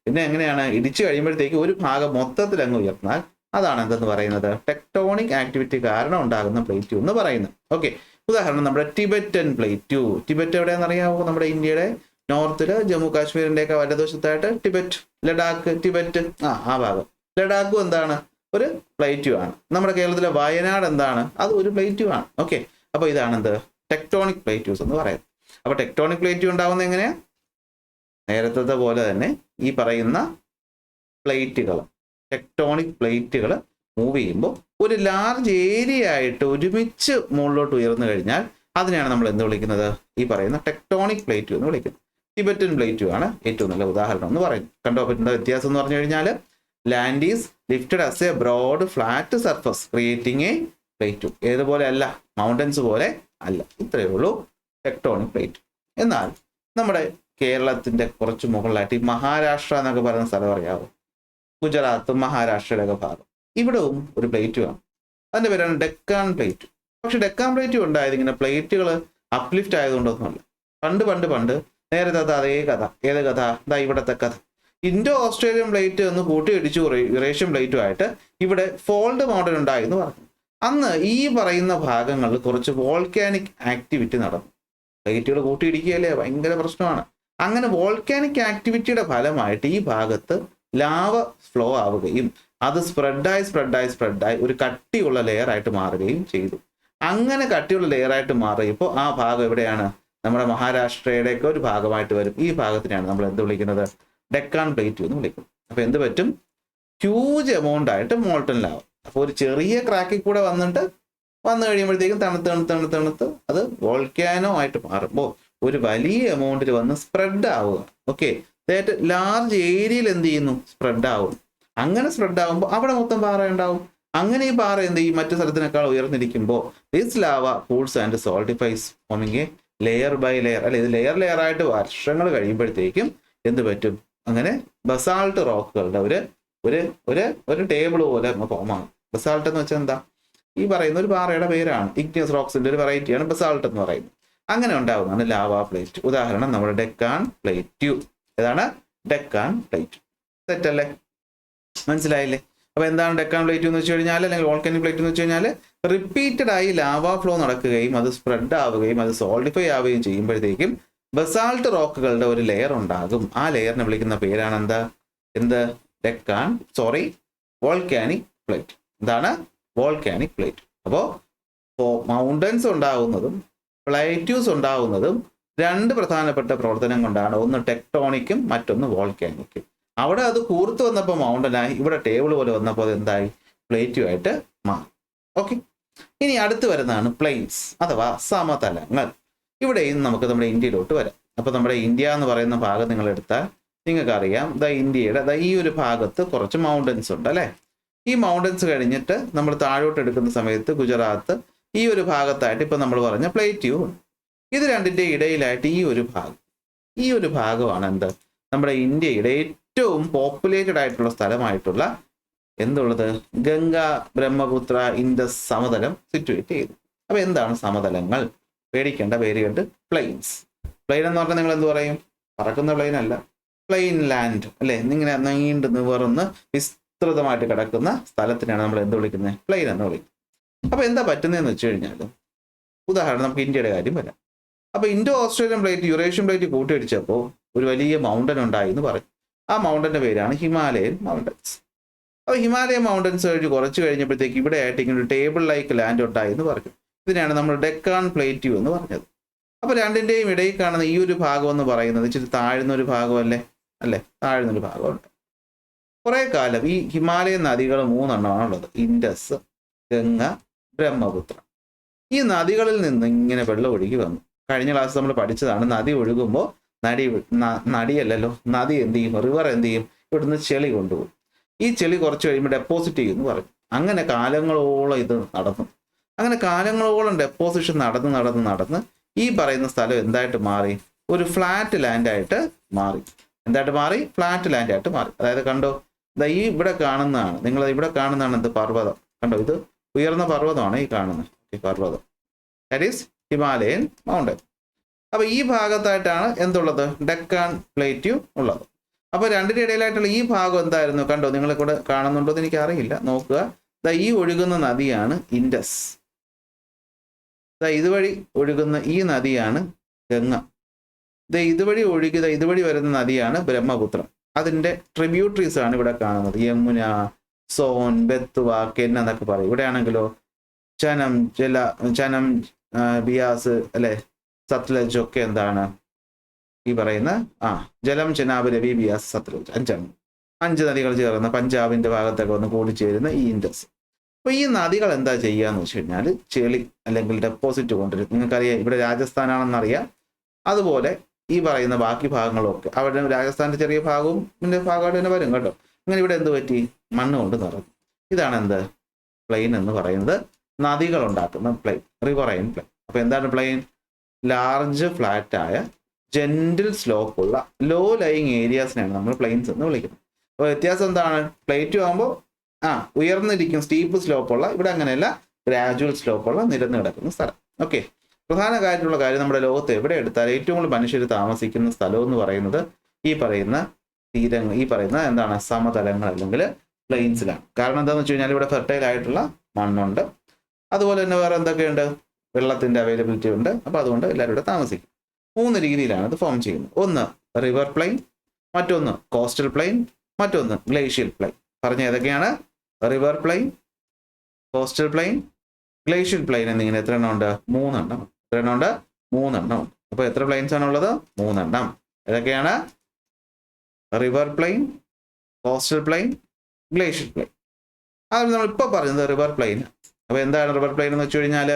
പിന്നെ എങ്ങനെയാണ്? ഇടിച്ചു കഴിയുമ്പോഴത്തേക്ക് ഒരു ഭാഗം മൊത്തത്തിൽ അങ്ങ് ഉയർന്നാൽ അതാണ് എന്തെന്ന് പറയുന്നത്? ടെക്ടോണിക് ആക്ടിവിറ്റി കാരണം ഉണ്ടാകുന്ന പ്ലേറ്റ്യൂ എന്ന് പറയുന്നത്. ഓക്കെ, ഉദാഹരണം നമ്മുടെ ടിബറ്റൻ പ്ലേറ്റ്യൂ. ടിബറ്റ് എവിടെയാണെന്ന് അറിയാമോ? നമ്മുടെ ഇന്ത്യയുടെ നോർത്തില്, ജമ്മു കാശ്മീരിന്റെ ഒക്കെ വലതുവശത്തായിട്ട് ടിബറ്റ്, ലഡാക്ക്, ടിബറ്റ്, ആ ഭാഗം. ലഡാക്കും എന്താണ്? ഒരു പ്ലേറ്റ്യൂ ആണ്. നമ്മുടെ കേരളത്തിലെ വയനാട് എന്താണ്? അത് ഒരു പ്ലേറ്റ്യൂ ആണ്. ഓക്കെ, അപ്പോൾ ഇതാണ് എന്ത്? ടെക്ടോണിക് പ്ലേറ്റ്യൂസ് എന്ന് പറയുന്നത്. അപ്പോൾ ടെക്ടോണിക് പ്ലേറ്റ്യൂ ഉണ്ടാകുന്നത് എങ്ങനെയാ? നേരത്തെ പോലെ തന്നെ ഈ പറയുന്ന പ്ലേറ്റുകൾ, ടെക്ടോണിക് പ്ലേറ്റുകൾ മൂവ് ചെയ്യുമ്പോൾ ഒരു ലാർജ് ഏരിയ ആയിട്ട് ഒരുമിച്ച് മുകളിലോട്ട് ഉയർന്നു കഴിഞ്ഞാൽ അതിനെയാണ് നമ്മൾ എന്ത് വിളിക്കുന്നത്? ഈ പറയുന്ന ടെക്ടോണിക് പ്ലേറ്റ്യൂ എന്ന് വിളിക്കുന്നത്. ടിബറ്റൻ പ്ലേറ്റ്യൂ ആണ് ഏറ്റവും നല്ല ഉദാഹരണം എന്ന് പറയുന്നത്. കണ്ടോ പറ്റുന്ന വ്യത്യാസം എന്ന് പറഞ്ഞു കഴിഞ്ഞാൽ, land is lifted as a broad flat surface creating a plateau. ഏതുപോലെ അല്ല, മൗണ്ടൻസ് പോലെ അല്ല. ഇത്രയേ ഉള്ളൂ ടെക്ടോണിക് പ്ലേറ്റ്. എന്നാൽ നമ്മുടെ കേരളത്തിന്റെ കുറച്ച് മുകളിലായിട്ട് ഈ മഹാരാഷ്ട്ര എന്നൊക്കെ പറയുന്ന സ്ഥലം അറിയാവോ? ഗുജറാത്ത്, മഹാരാഷ്ട്രയുടെ ഒക്കെ ഭാഗം. ഇവിടവും ഒരു പ്ലേറ്റ് ആണ്. അതിന്റെ പേരാണ് ഡെക്കാൻ പ്ലേറ്റ്. പക്ഷെ ഡെക്കാൻ പ്ലേറ്റ് ഉണ്ടായത് ഇങ്ങനെ പ്ലേറ്റുകൾ അപ്ലിഫ്റ്റ് ആയതുകൊണ്ടൊന്നുമല്ല. പണ്ട് നേരത്തെ അതേ കഥ. ഏത് കഥ? ഇതാ ഇവിടത്തെ കഥ. ഇൻഡോ ഓസ്ട്രേലിയൻ പ്ലേറ്റ് ഒന്ന് കൂട്ടിയിടിച്ചു യുറേഷ്യൻ പ്ലേറ്റുമായിട്ട് ഇവിടെ ഫോൾഡ് മൗണ്ടൻ ഉണ്ടായി എന്ന് പറഞ്ഞു. അന്ന് ഈ പറയുന്ന ഭാഗങ്ങളിൽ കുറച്ച് വോൾക്കാനിക് ആക്ടിവിറ്റി നടന്നു. പ്ലേറ്റുകൾ കൂട്ടിയിടിക്കുകയല്ലേ, ഭയങ്കര പ്രശ്നമാണ്. അങ്ങനെ വോൾക്കാനിക് ആക്ടിവിറ്റിയുടെ ഫലമായിട്ട് ഈ ഭാഗത്ത് ലാവ ഫ്ലോ ആവുകയും അത് സ്പ്രെഡായി ഒരു കട്ടിയുള്ള ലെയർ ആയിട്ട് മാറുകയും ചെയ്തു. അങ്ങനെ കട്ടിയുള്ള ലെയർ ആയിട്ട് മാറിയപ്പോൾ ആ ഭാഗം എവിടെയാണ്? നമ്മുടെ മഹാരാഷ്ട്രയുടെയൊക്കെ ഒരു ഭാഗമായിട്ട് വരും. ഈ ഭാഗത്തിനാണ് നമ്മൾ എന്ത് വിളിക്കുന്നത്? ഡെക്കാൻ പ്ലേറ്റ്യൂ എന്ന് വിളിക്കും. അപ്പോൾ എന്ത് പറ്റും? ഹ്യൂജ് എമൗണ്ട് ആയിട്ട് മോൾട്ടൺ ലാവ. അപ്പോൾ ഒരു ചെറിയ ക്രാക്കിൽ കൂടെ വന്നു കഴിയുമ്പോഴത്തേക്കും തണുത്ത് അത് വോൾക്കാനോ ആയിട്ട് മാറുമ്പോൾ ഒരു വലിയ എമൗണ്ടിൽ വന്ന് സ്പ്രെഡ് ആവുക. ഓക്കെ, ലാർജ് ഏരിയയിൽ എന്ത് ചെയ്യുന്നു? സ്പ്രെഡ് ആവും. അങ്ങനെ സ്പ്രെഡ് ആകുമ്പോൾ അവിടെ മൊത്തം പാറ ഉണ്ടാവും. അങ്ങനെ ഈ പാറ എന്ത് ചെയ്യും? മറ്റു സ്ഥലത്തിനേക്കാൾ ഉയർന്നിരിക്കുമ്പോൾ this lava cools and solidifies forming a layer by layer. അല്ലെ, ഇത് ലെയർ ആയിട്ട് വർഷങ്ങൾ കഴിയുമ്പോഴത്തേക്കും എന്ത് പറ്റും? അങ്ങനെ ബസാൾട്ട് റോക്കുകളുടെ ഒരു ടേബിൾ പോലെ ഫോം ആകും. ബസാൾട്ട് എന്ന് വെച്ചാൽ എന്താ? ഈ പറയുന്ന ഒരു പാറയുടെ പേരാണ്. ഇഗ്നിയസ് റോക്സിന്റെ ഒരു വെറൈറ്റിയാണ് ബസാൾട്ട് എന്ന് പറയുന്നത്. അങ്ങനെ ഉണ്ടാകുന്നതാണ് ലാവ പ്ലേറ്റ്. ഉദാഹരണം നമ്മുടെ ഡെക്കാൻ പ്ലേറ്റ്യൂ. ഏതാണ്? ഡെക്കാൻ പ്ലേറ്റ്. സെറ്റല്ലേ? മനസ്സിലായില്ലേ? അപ്പൊ എന്താണ് ഡെക്കാൻ പ്ലേറ്റ് എന്ന് വെച്ച് കഴിഞ്ഞാൽ, അല്ലെങ്കിൽ വോൾക്കാനിക് പ്ലേറ്റ് എന്ന് വെച്ച് കഴിഞ്ഞാൽ, റിപ്പീറ്റഡ് ആയി ലാവ ഫ്ലോ നടക്കുകയും അത് സ്പ്രെഡ് ആവുകയും അത് സോൾഡിഫൈ ആവുകയും ചെയ്യുമ്പോഴത്തേക്കും ബസാൾട്ട് റോക്കുകളുടെ ഒരു ലെയർ ഉണ്ടാകും. ആ ലെയറിനെ വിളിക്കുന്ന പേരാണ് വോൾക്കാനിക് പ്ലേറ്റ്. എന്താണ്? Volcanic plate. അപ്പോൾ മൗണ്ടൻസ് ഉണ്ടാകുന്നതും പ്ലേറ്റ്യൂസ് ഉണ്ടാകുന്നതും രണ്ട് പ്രധാനപ്പെട്ട പ്രവർത്തനം കൊണ്ടാണ്. ഒന്ന് ടെക്ടോണിക്കും മറ്റൊന്ന് വോൾക്കാനിക്കും. അവിടെ അത് കൂർത്ത് വന്നപ്പോൾ മൗണ്ടനായി, ഇവിടെ ടേബിൾ പോലെ വന്നപ്പോൾ അത് എന്തായി? പ്ലേറ്റ്യൂ ആയിട്ട് മാറി. ഓക്കെ, ഇനി അടുത്ത് വരുന്നതാണ് പ്ലെയിൻസ് അഥവാ സമതലങ്ങൾ. ഇവിടെയും നമുക്ക് നമ്മുടെ ഇന്ത്യയിലോട്ട് വരാം. അപ്പോൾ നമ്മുടെ ഇന്ത്യ എന്ന് പറയുന്ന ഭാഗം നിങ്ങൾ എടുത്താൽ നിങ്ങൾക്കറിയാം, ഇന്ത്യയുടെ ഈ ഒരു ഭാഗത്ത് കുറച്ച് മൗണ്ടൻസ് ഉണ്ട് അല്ലേ? ഈ മൗണ്ടൻസ് കഴിഞ്ഞിട്ട് നമ്മൾ താഴോട്ട് എടുക്കുന്ന സമയത്ത് ഗുജറാത്ത്, ഈ ഒരു ഭാഗത്തായിട്ട് ഇപ്പം നമ്മൾ പറഞ്ഞ പ്ലേറ്റ്യൂ ഉണ്ട്. ഇത് രണ്ടിൻ്റെ ഇടയിലായിട്ട് ഈ ഒരു ഭാഗമാണ് എന്ത്? നമ്മുടെ ഇന്ത്യയുടെ ഏറ്റവും പോപ്പുലേറ്റഡ് ആയിട്ടുള്ള സ്ഥലമായിട്ടുള്ള എന്തുള്ളത് ഗംഗ ബ്രഹ്മപുത്ര ഇൻഡസ് സമതലം സിറ്റുവേറ്റ് ചെയ്തു. അപ്പൊ എന്താണ് സമതലങ്ങൾ? പേടിക്കേണ്ട, പേര് കേട്ട് പ്ലെയിൻസ്. പ്ലെയിൻ എന്ന് പറഞ്ഞാൽ നിങ്ങൾ എന്ത് പറയും? പറക്കുന്ന പ്ലെയിൻ അല്ല, പ്ലെയിൻ ലാൻഡ് അല്ലെ. ഇങ്ങനെ നീണ്ടു നിവർന്ന് വിസ്തൃതമായിട്ട് കിടക്കുന്ന സ്ഥലത്തിനാണ് നമ്മൾ എന്ത് വിളിക്കുന്നത്? പ്ലെയിൻ എന്ന് വിളിക്കുന്നത്. അപ്പൊ എന്താ പറ്റുന്നതെന്ന് വെച്ച് കഴിഞ്ഞാൽ, ഉദാഹരണം നമുക്ക് ഇന്ത്യയുടെ കാര്യം വരാം. അപ്പൊ Indo Australian plate Eurasian plate കൂട്ടിയിടിച്ചപ്പോൾ ഒരു വലിയ മൗണ്ടൻ ഉണ്ടായി എന്ന് പറയും. ആ മൗണ്ടന്റെ പേരാണ് ഹിമാലയൻ മൗണ്ടൻസ്. അപ്പോൾ ഹിമാലയൻ മൗണ്ടൻസ് കുറച്ച് കഴിഞ്ഞപ്പോഴത്തേക്ക് ഇവിടെ ആയിട്ട് ഇങ്ങനെ ഒരു ടേബിൾ ലൈക്ക് ലാൻഡ് ഉണ്ടായി എന്ന് പറഞ്ഞു. ഇതിനാണ് നമ്മൾ ഡെക്കാൻ പ്ലേറ്റ്യൂ എന്ന് പറഞ്ഞത്. അപ്പോൾ രണ്ടിൻ്റെയും ഇടയിൽ കാണുന്ന ഈ ഒരു ഭാഗം എന്ന് പറയുന്നത് ഇച്ചിരി താഴ്ന്നൊരു ഭാഗമല്ലേ, അല്ലേ? താഴ്ന്നൊരു ഭാഗമുണ്ട്. കുറേ കാലം ഈ ഹിമാലയൻ നദികൾ 3 എണ്ണമാണുള്ളത്: ഇൻഡസ്, ഗംഗ, ബ്രഹ്മപുത്ര. ഈ നദികളിൽ നിന്ന് ഇങ്ങനെ വെള്ളം ഒഴുകി വന്നു. കഴിഞ്ഞ ക്ലാസ് നമ്മൾ പഠിച്ചതാണ്, നദി ഒഴുകുമ്പോൾ നടിയല്ലല്ലോ, നദി എന്ത് ചെയ്യും? റിവർ എന്ത് ചെയ്യും? ഇവിടുന്ന് ചെളി കൊണ്ടുപോകും. ഈ ചെളി കുറച്ച് കഴിയുമ്പോൾ ഡെപ്പോസിറ്റ് ചെയ്യുമെന്ന് പറഞ്ഞു. അങ്ങനെ കാലങ്ങളോളം ഇത് നടന്നു. അങ്ങനെ കാലങ്ങളോളം ഡെപ്പോസിഷൻ നടന്ന് ഈ പറയുന്ന സ്ഥലം എന്തായിട്ട് മാറി? ഒരു ഫ്ലാറ്റ് ലാൻഡായിട്ട് മാറി. എന്തായിട്ട് മാറി? ഫ്ലാറ്റ് ലാൻഡായിട്ട് മാറി. അതായത് കണ്ടോ, ഈ ഇവിടെ കാണുന്നതാണ്, നിങ്ങൾ ഇവിടെ കാണുന്നതാണ് എന്ത്? പർവ്വതം. കണ്ടോ, ഇത് ഉയർന്ന പർവ്വതമാണ് ഈ കാണുന്നത്. പർവ്വതം, ദാറ്റ് ഈസ് ഹിമാലയൻ മൗണ്ടൻ. അപ്പൊ ഈ ഭാഗത്തായിട്ടാണ് എന്തുള്ളത്? ഡെക്കാൻ പ്ലേറ്റ്യൂ ഉള്ളത്. അപ്പൊ രണ്ടിന്റെ ഇടയിലായിട്ടുള്ള ഈ ഭാഗം എന്തായിരുന്നു? കണ്ടോ, നിങ്ങളെ കൂടെ കാണുന്നുണ്ടോ എന്ന് എനിക്ക് അറിയില്ല, നോക്കുക. ഈ ഒഴുകുന്ന നദിയാണ് ഇൻഡസ്. ഇതുവഴി ഒഴുകുന്ന ഈ നദിയാണ് ഗംഗ. ഇതുവഴി വരുന്ന നദിയാണ് ബ്രഹ്മപുത്ര. അതിന്റെ ട്രിബ്യൂട്ടറീസ് ആണ് ഇവിടെ കാണുന്നത്: യമുന, സോൻ, ബെത്വ, കെൻ എന്നൊക്കെ പറയും. ഇവിടെ ആണെങ്കിലോ ചനം, ബിയാസ് അല്ലെ, സത്ലജ് ഒക്കെ എന്താണ് ഈ പറയുന്ന ജലം, ചെനാബ്, രവി, ബിയാസ്, സത്ലജ്. 5 നദികൾ ചേർന്ന് പഞ്ചാബിന്റെ ഭാഗത്തൊക്കെ വന്ന് കൂടിച്ചേരുന്ന ഈ ഇൻഡസ്. അപ്പൊ ഈ നദികൾ എന്താ ചെയ്യാന്ന് വെച്ച് കഴിഞ്ഞാൽ ചെളി അല്ലെങ്കിൽ ഡെപ്പോസിറ്റ് കൊണ്ടുവരും. നിങ്ങൾക്കറിയാം, ഇവിടെ രാജസ്ഥാനാണെന്നറിയാം. അതുപോലെ ഈ പറയുന്ന ബാക്കി ഭാഗങ്ങളൊക്കെ അവിടെ രാജസ്ഥാന്റെ ചെറിയ ഭാഗവും ഭാഗമായിട്ട് തന്നെ വരും കേട്ടോ. അങ്ങനെ ഇവിടെ എന്ത് പറ്റി? മണ്ണ് കൊണ്ട് നിറഞ്ഞു. ഇതാണ് എന്ത്? പ്ലെയിൻ എന്ന് പറയുന്നത്. നദികൾ ഉണ്ടാക്കുന്ന പ്ലെയിൻ, റിവറൈൻ പ്ലെയിൻ. അപ്പൊ എന്താണ് പ്ലെയിൻ? ലാർജ് ഫ്ലാറ്റ് ആയ ജെന്റിൽ സ്ലോപ്പ് ഉള്ള ലോ ലൈയിങ് ഏരിയാസിനാണ് നമ്മൾ പ്ലെയിൻസ് എന്ന് വിളിക്കുന്നത്. അപ്പോൾ വ്യത്യാസം എന്താണ്? പ്ലേറ്റ് ആകുമ്പോൾ ഉയർന്നിരിക്കും, സ്റ്റീപ്പ് സ്ലോപ്പുള്ള. ഇവിടെ അങ്ങനെയല്ല, ഗ്രാജുവൽ സ്ലോപ്പുള്ള നിരന്ന് കിടക്കുന്ന സ്ഥലം. ഓക്കെ, പ്രധാന കാര്യമുള്ള കാര്യം, നമ്മുടെ ലോകത്ത് എവിടെ എടുത്താലും ഏറ്റവും കൂടുതൽ മനുഷ്യർ താമസിക്കുന്ന സ്ഥലം എന്ന് പറയുന്നത് ഈ പറയുന്ന തീരങ്ങൾ, ഈ പറയുന്ന എന്താണ് സമതലങ്ങൾ അല്ലെങ്കിൽ പ്ലെയിൻസിലാണ്. കാരണം എന്താണെന്ന് വെച്ച് കഴിഞ്ഞാൽ ഇവിടെ ഫെർട്ടൈൽ ആയിട്ടുള്ള മണ്ണുണ്ട്. അതുപോലെ തന്നെ വേറെ എന്തൊക്കെയുണ്ട്? വെള്ളത്തിന്റെ അവൈലബിലിറ്റി ഉണ്ട്. അപ്പൊ അതുകൊണ്ട് എല്ലാവരും ഇവിടെ താമസിക്കും. 3 രീതിയിലാണ് ഇത് ഫോം ചെയ്യുന്നത്. ഒന്ന് റിവർ പ്ലെയിൻ, മറ്റൊന്ന് കോസ്റ്റൽ പ്ലെയിൻ, മറ്റൊന്ന് ഗ്ലേഷ്യൽ പ്ലെയിൻ. പറഞ്ഞ ഏതൊക്കെയാണ്? River plain, coastal plain, glacial plain എന്നിങ്ങനെ എത്ര എണ്ണം ഉണ്ട്? 3 എണ്ണം. എത്ര എണ്ണം ഉണ്ട്? 3 എണ്ണം ഉണ്ട്. അപ്പൊ എത്ര പ്ലെയിൻസ് ആണുള്ളത്? 3 എണ്ണം. ഏതൊക്കെയാണ്? River plain, coastal plain, glacial plain. അത് നമ്മൾ ഇപ്പോൾ പറയുന്നത് റിവർ പ്ലെയിൻ. അപ്പൊ എന്താണ് റിവർ പ്ലെയിൻ എന്ന് വെച്ച് കഴിഞ്ഞാൽ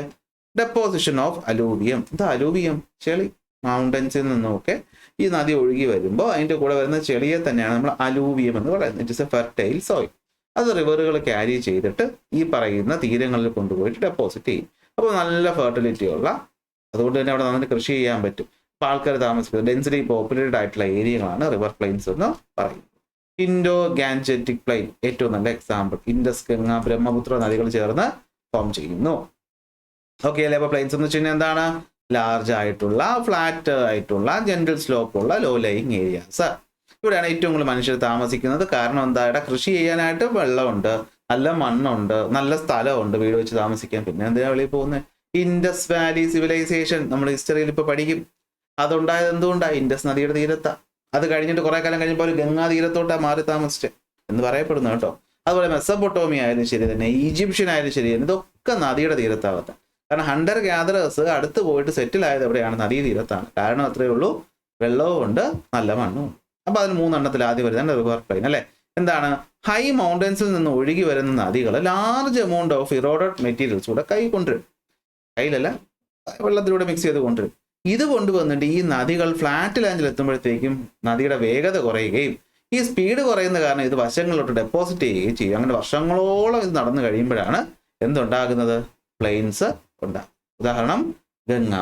ഡെപ്പോസിഷൻ ഓഫ് അലൂവിയം. എന്താ അലൂവിയം? ചെളി. മൗണ്ടൻസിൽ നിന്നുമൊക്കെ ഈ നദി ഒഴുകി വരുമ്പോൾ അതിൻ്റെ കൂടെ വരുന്ന ചെളിയെ തന്നെയാണ് നമ്മൾ അലൂവിയം എന്ന് പറയുന്നത്. It is A fertile soil. അത് റിവറുകൾ ക്യാരി ചെയ്തിട്ട് ഈ പറയുന്ന തീരങ്ങളിൽ കൊണ്ടുപോയിട്ട് ഡെപ്പോസിറ്റ് ചെയ്യും. അപ്പോൾ നല്ല ഫെർട്ടിലിറ്റി ഉള്ള, അതുകൊണ്ട് തന്നെ അവിടെ നന്നായിട്ട് കൃഷി ചെയ്യാൻ പറ്റും. അപ്പോൾ ആൾക്കാർ താമസിക്കുന്നത് ഡെൻസിറ്റി പോപ്പുലേറ്റഡ് ആയിട്ടുള്ള ഏരിയകളാണ് റിവർ പ്ലെയിൻസ് എന്ന് പറയുന്നത്. ഇൻഡോ ഗാൻജറ്റിക് പ്ലെയിൻ ഏറ്റവും നല്ല എക്സാമ്പിൾ. ഇൻഡസ്, ഗംഗ, ബ്രഹ്മപുത്ര നദികൾ ചേർന്ന് ഫോം ചെയ്യുന്നു. ഓക്കെ അല്ലേ? അപ്പോൾ പ്ലെയിൻസ് എന്ന് വെച്ച് കഴിഞ്ഞാൽ എന്താണ്? ലാർജ് ആയിട്ടുള്ള, ഫ്ലാറ്റ് ആയിട്ടുള്ള, ജെന്റിൽ സ്ലോപ്പ് ഉള്ള ലോ ലൈയിങ് ഏരിയാസ്. ഇവിടെയാണ് ഏറ്റവും കൂടുതൽ മനുഷ്യർ താമസിക്കുന്നത്. കാരണം എന്താ? ഇവിടെ കൃഷി ചെയ്യാനായിട്ട് വെള്ളമുണ്ട്, നല്ല മണ്ണുണ്ട്, നല്ല സ്ഥലമുണ്ട് വീട് വെച്ച് താമസിക്കാൻ. പിന്നെ എന്തിനാ വെളിയിൽ പോകുന്നത്? ഇൻഡസ് വാലി സിവിലൈസേഷൻ നമ്മൾ ഹിസ്റ്ററിയിൽ ഇപ്പോൾ പഠിക്കും. അതുണ്ടായത് എന്തുകൊണ്ടാണ്? ഇൻഡസ് നദിയുടെ തീരത്താണ്. അത് കഴിഞ്ഞിട്ട് കുറെ കാലം കഴിഞ്ഞപ്പോൾ ഒരു ഗംഗാ തീരത്തോട്ടാണ് മാറി താമസിച്ചത് എന്ന് പറയപ്പെടുന്നു കേട്ടോ. അതുപോലെ മെസ്സപ്പൊട്ടോമിയ ആയാലും ശരി തന്നെ, ഈജിപ്ഷ്യൻ ആയാലും ശരി തന്നെ, ഇതൊക്കെ നദിയുടെ തീരത്താവത്ത. കാരണം ഹണ്ടർ ഗ്യാദറേഴ്സ് അടുത്ത് പോയിട്ട് സെറ്റിൽ ആയത് എവിടെയാണ്? നദീ തീരത്താണ്. കാരണം അത്രയേ ഉള്ളൂ, വെള്ളവും ഉണ്ട്, നല്ല മണ്ണും. അപ്പൊ അതിൽ 3 എണ്ണത്തിൽ ആദ്യം വരുന്നത് റിവർ പ്ലെയിൻ അല്ലെ. എന്താണ്? ഹൈ മൗണ്ടൻസിൽ നിന്ന് ഒഴുകി വരുന്ന നദികൾ large amount of eroded materials കൂടെ കൊണ്ടുവരും. കയ്യിലല്ല, വെള്ളത്തിലൂടെ മിക്സ് ചെയ്ത് കൊണ്ടുവരും. ഇത് കൊണ്ടുവന്നിട്ട് ഈ നദികൾ ഫ്ലാറ്റ് ലാൻഡിൽ എത്തുമ്പോഴത്തേക്കും നദിയുടെ വേഗത കുറയുകയും ഈ സ്പീഡ് കുറയുന്ന കാരണം ഇത് വശങ്ങളിലോട്ട് ഡെപ്പോസിറ്റ് ചെയ്യുകയും ചെയ്യും. അങ്ങനെ വർഷങ്ങളോളം ഇത് നടന്നു കഴിയുമ്പോഴാണ് എന്തുണ്ടാകുന്നത്? പ്ലെയിൻസ് ഉണ്ടാകും. ഉദാഹരണം ഗംഗ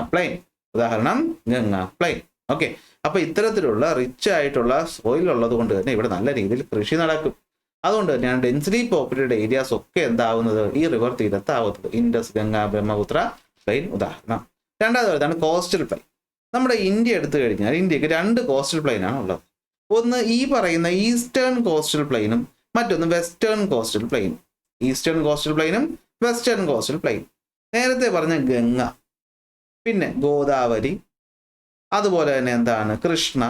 പ്ലെയിൻ. ഓക്കെ, അപ്പൊ ഇത്തരത്തിലുള്ള റിച്ച് ആയിട്ടുള്ള സോയിൽ ഉള്ളത് കൊണ്ട് തന്നെ ഇവിടെ നല്ല രീതിയിൽ കൃഷി നടക്കും. അതുകൊണ്ട് തന്നെയാണ് ഡെൻസിറ്റി പോപ്പുലേറ്റഡ് ഏരിയാസ് ഒക്കെ എന്താവുന്നത് ഈ റിവർ തീരത്താവുന്നത്. ഇൻഡസ്, ഗംഗ, ബ്രഹ്മപുത്ര പ്ലെയിൻ ഉദാഹരണം. രണ്ടാമത് വരുന്നതാണ് കോസ്റ്റൽ പ്ലെയിൻ. നമ്മുടെ ഇന്ത്യ എടുത്തു കഴിഞ്ഞാൽ ഇന്ത്യക്ക് 2 കോസ്റ്റൽ പ്ലെയിൻ ആണ് ഉള്ളത്. ഒന്ന് ഈ പറയുന്ന ഈസ്റ്റേൺ കോസ്റ്റൽ പ്ലെയിനും മറ്റൊന്ന് വെസ്റ്റേൺ കോസ്റ്റൽ പ്ലെയിനും. ഈസ്റ്റേൺ കോസ്റ്റൽ പ്ലെയിനും വെസ്റ്റേൺ കോസ്റ്റൽ പ്ലെയിൻ. നേരത്തെ പറഞ്ഞ ഗംഗ, പിന്നെ ഗോദാവരി, അതുപോലെ തന്നെ എന്താണ് കൃഷ്ണ,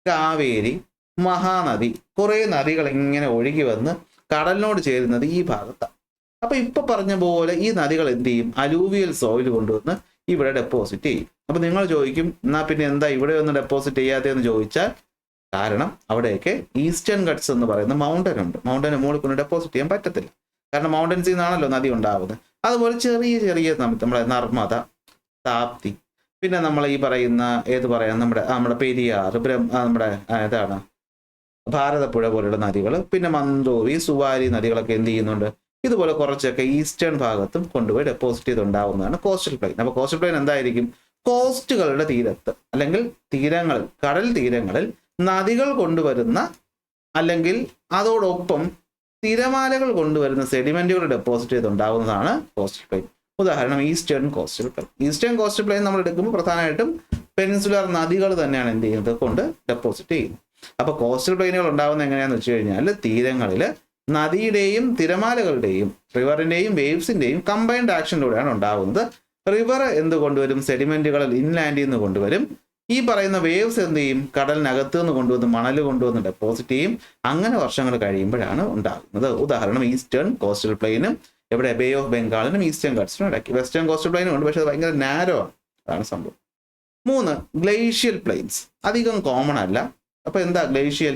കാവേരി, മഹാനദി, കുറേ നദികൾ ഇങ്ങനെ ഒഴുകി വന്ന് കടലിനോട് ചേരുന്നത് ഈ ഭാഗത്താണ്. അപ്പൊ ഇപ്പൊ പറഞ്ഞ പോലെ ഈ നദികൾ എന്ത് ചെയ്യും? അലൂവിയൽ സോയിൽ കൊണ്ടുവന്ന് ഇവിടെ ഡെപ്പോസിറ്റ് ചെയ്യും. അപ്പൊ നിങ്ങൾ ചോദിക്കും, എന്നാ പിന്നെ എന്താ ഇവിടെ ഒന്നും ഡെപ്പോസിറ്റ് ചെയ്യാത്തതെന്ന് ചോദിച്ചാൽ, കാരണം അവിടെയൊക്കെ ഈസ്റ്റേൺ ഗട്ട്സ് എന്ന് പറയുന്ന മൗണ്ടൻ ഉണ്ട്. മൗണ്ടന് മുകളിൽ കൊണ്ട് ഡെപ്പോസിറ്റ് ചെയ്യാൻ പറ്റത്തില്ല. കാരണം മൗണ്ടൻസിൽ നിന്നാണല്ലോ നദി ഉണ്ടാവുന്നത്. അതുപോലെ ചെറിയ ചെറിയ നമ്മുടെ നർമ്മദ, താപ്തി, പിന്നെ നമ്മൾ ഈ പറയുന്ന ഏത് പറയാം നമ്മുടെ പെരിയാർ, നമ്മുടെ ഏതാണ് ഭാരതപ്പുഴ പോലുള്ള നദികൾ, പിന്നെ മന്തോവി, സുവാരി നദികളൊക്കെ എന്ത് ചെയ്യുന്നുണ്ട്? ഇതുപോലെ കുറച്ചൊക്കെ ഈസ്റ്റേൺ ഭാഗത്തും കൊണ്ടുപോയി ഡെപ്പോസിറ്റ് ചെയ്തുണ്ടാവുന്നതാണ് കോസ്റ്റൽ പ്ലെയിൻ. അപ്പൊ കോസ്റ്റൽ പ്ലെയിൻ എന്തായിരിക്കും? കോസ്റ്റുകളുടെ തീരത്ത് അല്ലെങ്കിൽ തീരങ്ങളിൽ, കടൽ തീരങ്ങളിൽ നദികൾ കൊണ്ടുവരുന്ന അല്ലെങ്കിൽ അതോടൊപ്പം തിരമാലകൾ കൊണ്ടുവരുന്ന സെഡിമെന്റുകൾ ഡെപ്പോസിറ്റ് ചെയ്തുണ്ടാവുന്നതാണ് കോസ്റ്റൽ പ്ലെയിൻ. ഉദാഹരണം eastern coastal plain. Eastern coastal plain നമ്മൾ എടുക്കുമ്പോൾ പ്രധാനമായിട്ടും പെനിൻസുലർ നദികൾ തന്നെയാണ് എന്ത് ചെയ്യുന്നത് കൊണ്ട് ഡെപ്പോസിറ്റ് ചെയ്യുന്നത്. അപ്പൊ കോസ്റ്റൽ പ്ലെയിനുകൾ ഉണ്ടാകുന്നത് എങ്ങനെയാന്ന് വെച്ച് കഴിഞ്ഞാൽ തീരങ്ങളിൽ നദിയുടെയും തിരമാലകളുടെയും റിവറിന്റെയും വേവ്സിന്റെയും കമ്പൈൻഡ് ആക്ഷനിലൂടെയാണ് ഉണ്ടാകുന്നത്. റിവർ എന്ത് കൊണ്ടുവരും? സെഡിമെന്റുകളിൽ ഇൻലാൻഡിൽ നിന്ന് കൊണ്ടുവരും. ഈ പറയുന്ന വേവ്സ് എന്ത് ചെയ്യും? കടലിനകത്ത് നിന്ന് കൊണ്ടുവന്ന് മണൽ കൊണ്ടുവന്ന് ഡെപ്പോസിറ്റ് ചെയ്യും. അങ്ങനെ വർഷങ്ങൾ കഴിയുമ്പോഴാണ് ഉണ്ടാകുന്നത്. ഉദാഹരണം ഈസ്റ്റേൺ കോസ്റ്റൽ പ്ലെയിനും ഇവിടെ ബേ ഓഫ് ബംഗാളിനും ഈസ്റ്റേൺ ഗട്ട്സിനും ഇടയ്ക്ക്. വെസ്റ്റേൺ കോസ്റ്റൽ പ്ലെയിനും ഉണ്ട്, പക്ഷെ അത് ഭയങ്കര നാരോ ആണ്. അതാണ് സംഭവം. 3 ഗ്ലേഷ്യൽ പ്ലെയിൻസ്. അധികം കോമൺ അല്ല. അപ്പൊ എന്താ ഗ്ലേഷ്യൽ?